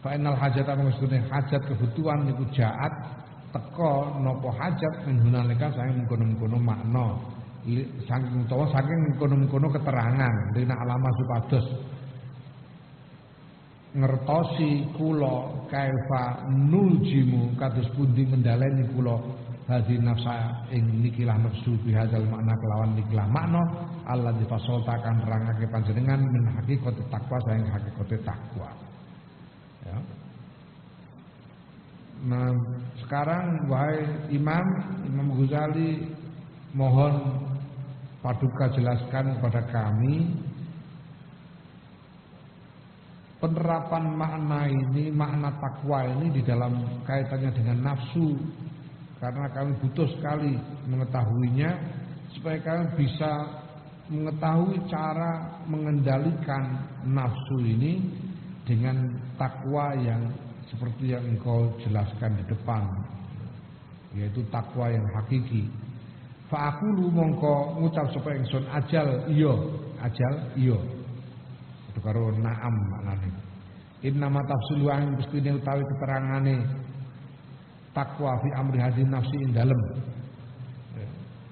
fa innal hajata mongko sedune hajat kebutuhan niku jaat teka napa hajat ing hunalika saing mengkono-mengkono makna saking utawa saking mengkono-mengkono keterangan rina alama supados ngertosi kula kaifa nuljimu kados pundi mendaleni kula hadi nafsa ing nikilah nafsu bihadzal makna kelawan nikilah makna Allah difasoltakan nerangake panjenengan min haqiqati takwa saing hakikate takwa ya. Nah sekarang wahai Imam Ghazali mohon paduka jelaskan kepada kami penerapan makna ini, makna takwa ini di dalam kaitannya dengan nafsu. Karena kami butuh sekali mengetahuinya supaya kami bisa mengetahui cara mengendalikan nafsu ini dengan takwa yang seperti yang engkau jelaskan di depan, yaitu takwa yang hakiki. Fa'aqulu mongko ngucap supaya ingsun ajal iya. Itu karo na'am maknane. Inna ma tafsilu an mestine utawi keterangane takwa fi amri hadhi nafsi ing dalem.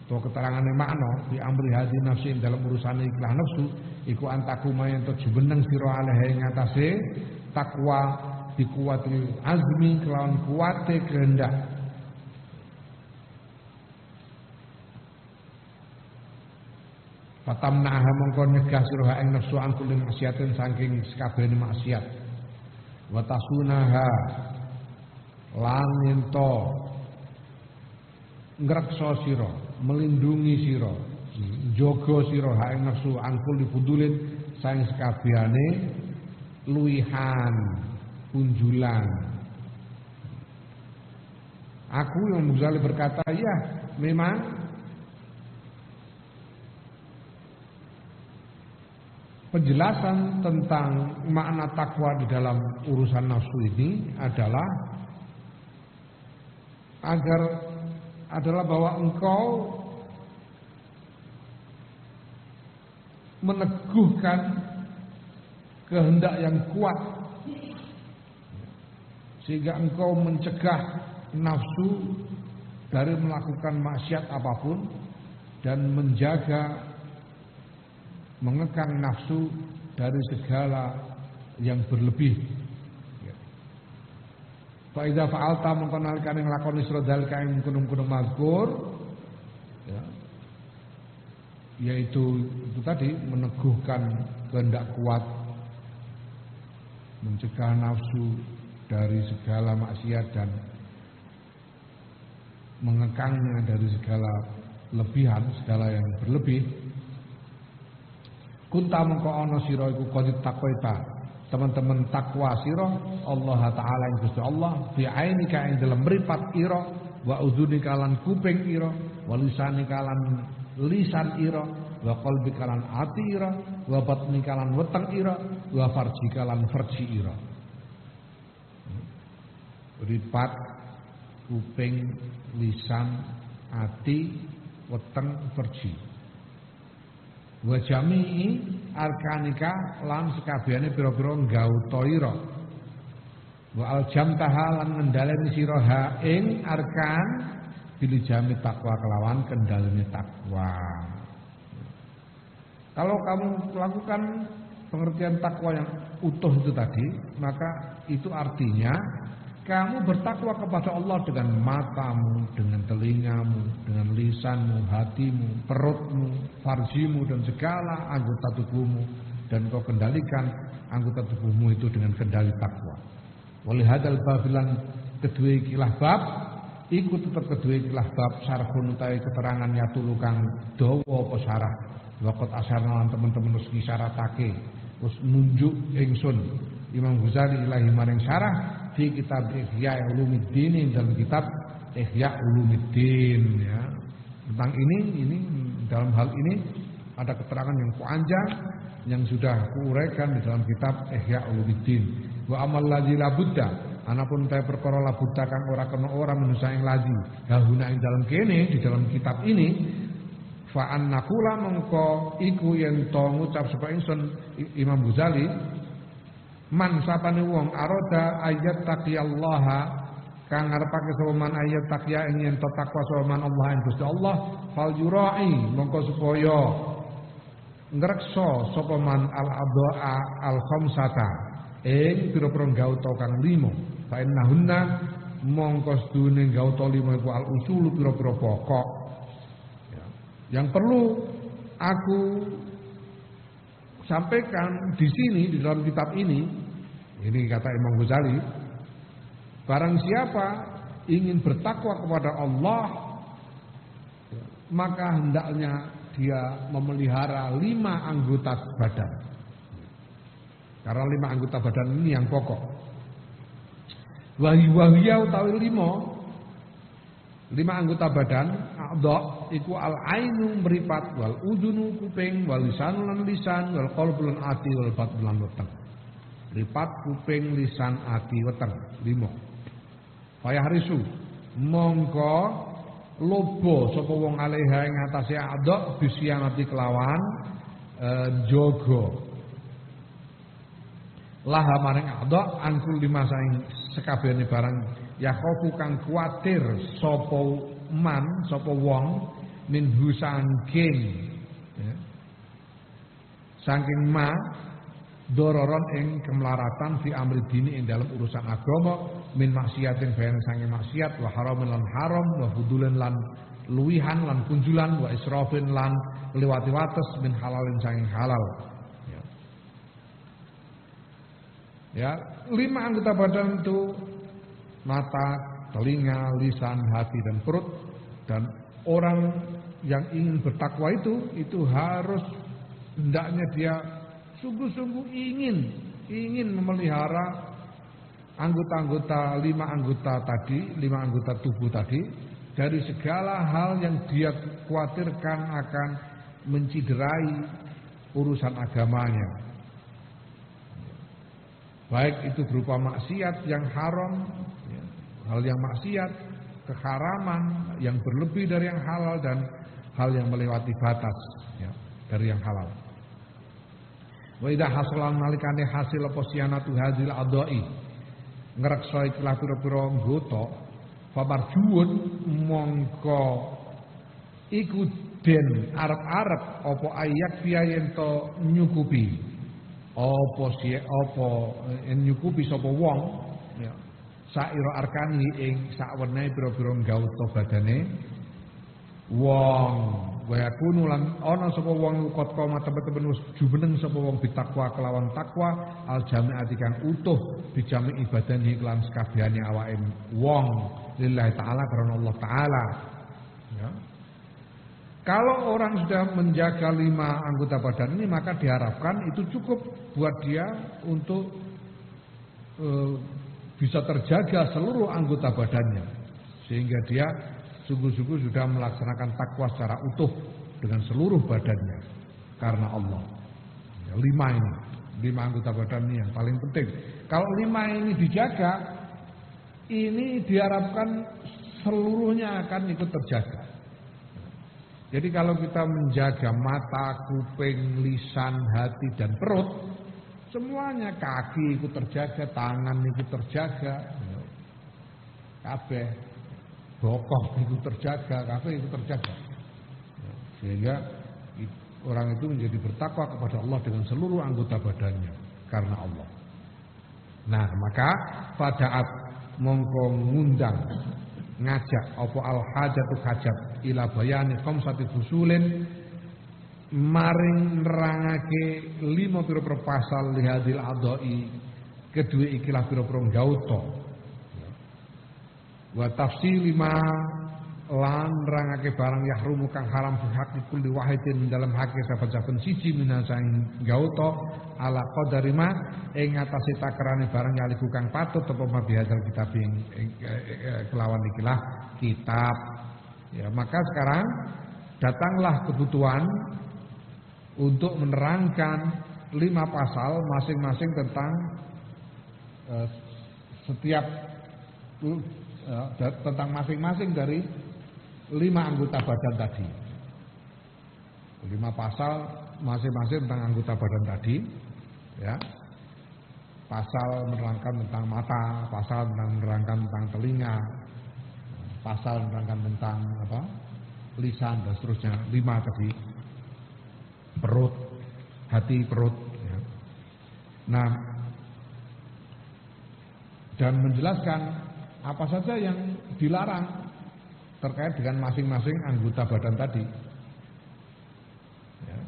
To keterangane makna fi amri hadhi nafsi ing dalem urusane ikhlas nafsu iku antaku mayen to jumeneng sira aleh ing atase takwa dikuatil azmi kelawan kuate kehendak. Fatamnaha mongko nyegah sira ing nafsu an kulli maksiatin saking sakabehane maksiat. Wa tasunaha lan ento ngrekso sira, melindungi sira, jaga sira ing nafsu an kulli fudulin saking sakabehane luwihan, punjulan. Aku yang Ghazali berkata, ya memang penjelasan tentang makna takwa di dalam urusan nafsu ini adalah bahwa engkau meneguhkan kehendak yang kuat sehingga engkau mencegah nafsu dari melakukan maksiat apapun dan mengekang nafsu dari segala yang berlebih. Fa idza fa'alta mongko nalika ing lakoni sira dalika ing kunung-kunung mazkur ya. yaitu itu tadi meneguhkan kehendak kuat, mencegah nafsu dari segala maksiat dan mengekangnya dari segala lebihan, segala yang berlebih. Kunta mengko ana sira iku qad taqwaita, teman-teman takwa sira Allah taala ing Gusti Allah fi ainika ing dalem mripat ira wa udzunika lan kuping ira wa lisanika lan lisan ira wa qalbika lan ati ira wa batnika lan weteng ira wa farjika lan farji ira. Mripat kuping, lisan, ati, weteng, farji. Wa jami'i arkanika lan sekabehane pira-pira nggauta ira. Wa aljamtaha lan ngendhaleni sira ha ing arkan bilijami takwa kelawan kendalane takwa. Kalau kamu melakukan pengertian takwa yang utuh itu tadi, maka itu artinya kamu bertakwa kepada Allah dengan matamu, dengan telingamu, dengan lisanmu, hatimu, perutmu, farjimu dan segala anggota tubuhmu, dan kau kendalikan anggota tubuhmu itu dengan kendali takwa. Walihadal babilan kedua ikilah bab, ikut tetap kedua ikilah bab sarhun utai keterangan yatulu kang dawa apa sarah. Waqat asarna lan teman-teman wis ngisyaratake, wis nunjuk ingsun Imam Ghazali ilahi maring sarah di kitab Ihya Ulumuddin, dalam kitab Ihya Ulumuddin ya. Tentang ini dalam hal ini ada keterangan yang panjang yang sudah kuuraikan di dalam kitab Ihya Ulumuddin. Wa amal ladzi la budda, anapun ta perkara la budda kang ora kena ora manusa ing lazi. Hahuna ing dalam kene di dalam kitab ini fa annaqula mengko iku yen to ngucap sapa ingsun Imam Ghazali man sapane wong aroda ayat taqiyallaha kang ngarepake sapa man ayat taqiya ing yen to takwa sapa man Allah ing Gusti Allah fal yurai mengko supaya ngreksa sapa man al adhaa al khamsata ing pira-pira gauta kang 5 fa innahunna mongko sedune gauta 5 iku al usul pira-pira pokok ya. Yang perlu aku sampaikan di sini di dalam kitab ini kata Imam Ghazali, barang siapa ingin bertakwa kepada Allah maka hendaknya dia memelihara 5 anggota badan. Karena 5 anggota badan ini yang pokok. Wahiyah utawi 5 anggota badan a'dha iku al-ainu mripat wal udhunu kuping wal lisanu lan lisan wal qalbu lan ati wal batnu lan weteng. Mripat kuping lisan ati weteng 5. Fayahrisu mongko lobo sapa wong alaiha ing atase a'dha bisianati kelawan jaga laha maring a'dha angkul 5 saing sekabehane barang yakhofu kang kuatir sapa man sapa wong minhu saking ya. Saking ma dororon ing kemelaratan fi amri dini ing dalam urusan agama min maksiatin bayan saking maksiat wa haramin lan haram wa hudulan lan luwihan lan kunjulan wa israfin lan liwati wates min halalin saking halal ya. 5 anggota badan itu mata, telinga, lisan, hati dan perut. Dan orang yang ingin bertakwa itu harus hendaknya dia sungguh-sungguh ingin memelihara anggota-anggota 5 anggota tadi, 5 anggota tubuh tadi dari segala hal yang dia khawatirkan akan menciderai urusan agamanya. Baik itu berupa maksiat yang haram, ya, hal yang maksiat, keharaman yang berlebih dari yang halal dan hal yang melewati batas ya, dari yang halal. Wa idza hasalan nalikane hasil apa sianatu hadil adai ngreksa ikhlas pira-pira anggota famarjuun mongko iku den arep-arep apa ayak yen to nyukupi apa nyukupi sapa wong ya saira arkani ing sakwenehe pira-pira nggauta badane wong wa yakunu lan ana sapa wong qad qoma temen-temen wis jumeneng sapa wong bitakwa kelawan takwa al jami'ati kang utuh bijami ibadahnya lan sakabehane awake wong lillahi taala karena Allah taala ya. Kalau orang sudah menjaga 5 anggota badan ini maka diharapkan itu cukup buat dia untuk bisa terjaga seluruh anggota badannya sehingga dia sungguh-sungguh sudah melaksanakan takwa secara utuh dengan seluruh badannya karena Allah. Ya, 5 ini, 5 anggota badan ini yang paling penting. Kalau 5 ini dijaga, ini diharapkan seluruhnya akan ikut terjaga. Jadi kalau kita menjaga mata, kuping, lisan, hati dan perut, semuanya kaki ikut terjaga, tangan ikut terjaga, kabeh, bokong ikut terjaga, kabeh ikut terjaga. Sehingga orang itu menjadi bertakwa kepada Allah dengan seluruh anggota badannya karena Allah. Nah, maka fada'at mongko ngundang ngajak apa al hajatu hajat ila bayani khamsati fusulin maring nerangake 5 pira-pira pasal lihadil adai kedua ikilah pira-pira gauta wa tafsil 5 lan nerangake barang yahrumu kang haram fi haqqi kulli wahidin dalam hakik saben-saben siji minasaing gauta ala qadari ma ing ngatasi takrane barang yaliku kang patut apa mabihadzal kitab ing kelawan ikilah kitab ya. Maka sekarang datanglah kebutuhan untuk menerangkan 5 pasal masing-masing tentang setiap tentang masing-masing dari 5 anggota badan tadi. 5 pasal masing-masing tentang anggota badan tadi, ya. Pasal menerangkan tentang mata, pasal menerangkan tentang telinga, pasal menerangkan tentang apa? Lisan dan seterusnya. 5 tadi. Perut, hati, perut. Ya. Nah, dan menjelaskan apa saja yang dilarang terkait dengan masing-masing anggota badan tadi. Ya.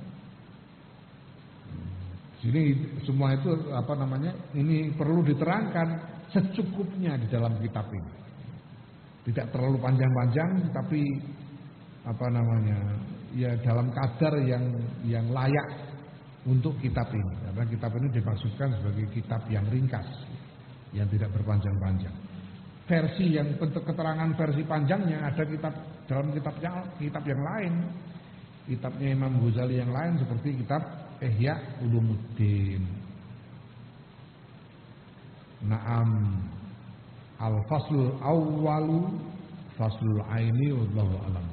Sini semua itu apa namanya? Ini perlu diterangkan secukupnya di dalam kitab ini. Tidak terlalu panjang-panjang, tapi apa namanya? Ya dalam kadar yang layak untuk kitab ini. Karena kitab ini dimaksudkan sebagai kitab yang ringkas, yang tidak berpanjang-panjang. Versi yang bentuk keterangan versi panjangnya ada kitab dalam kitab yang lain, kitabnya Imam Ghazali yang lain seperti kitab Ihya Ulumuddin. Naam al-faslul awwalu faslul aini wallahu a'lam.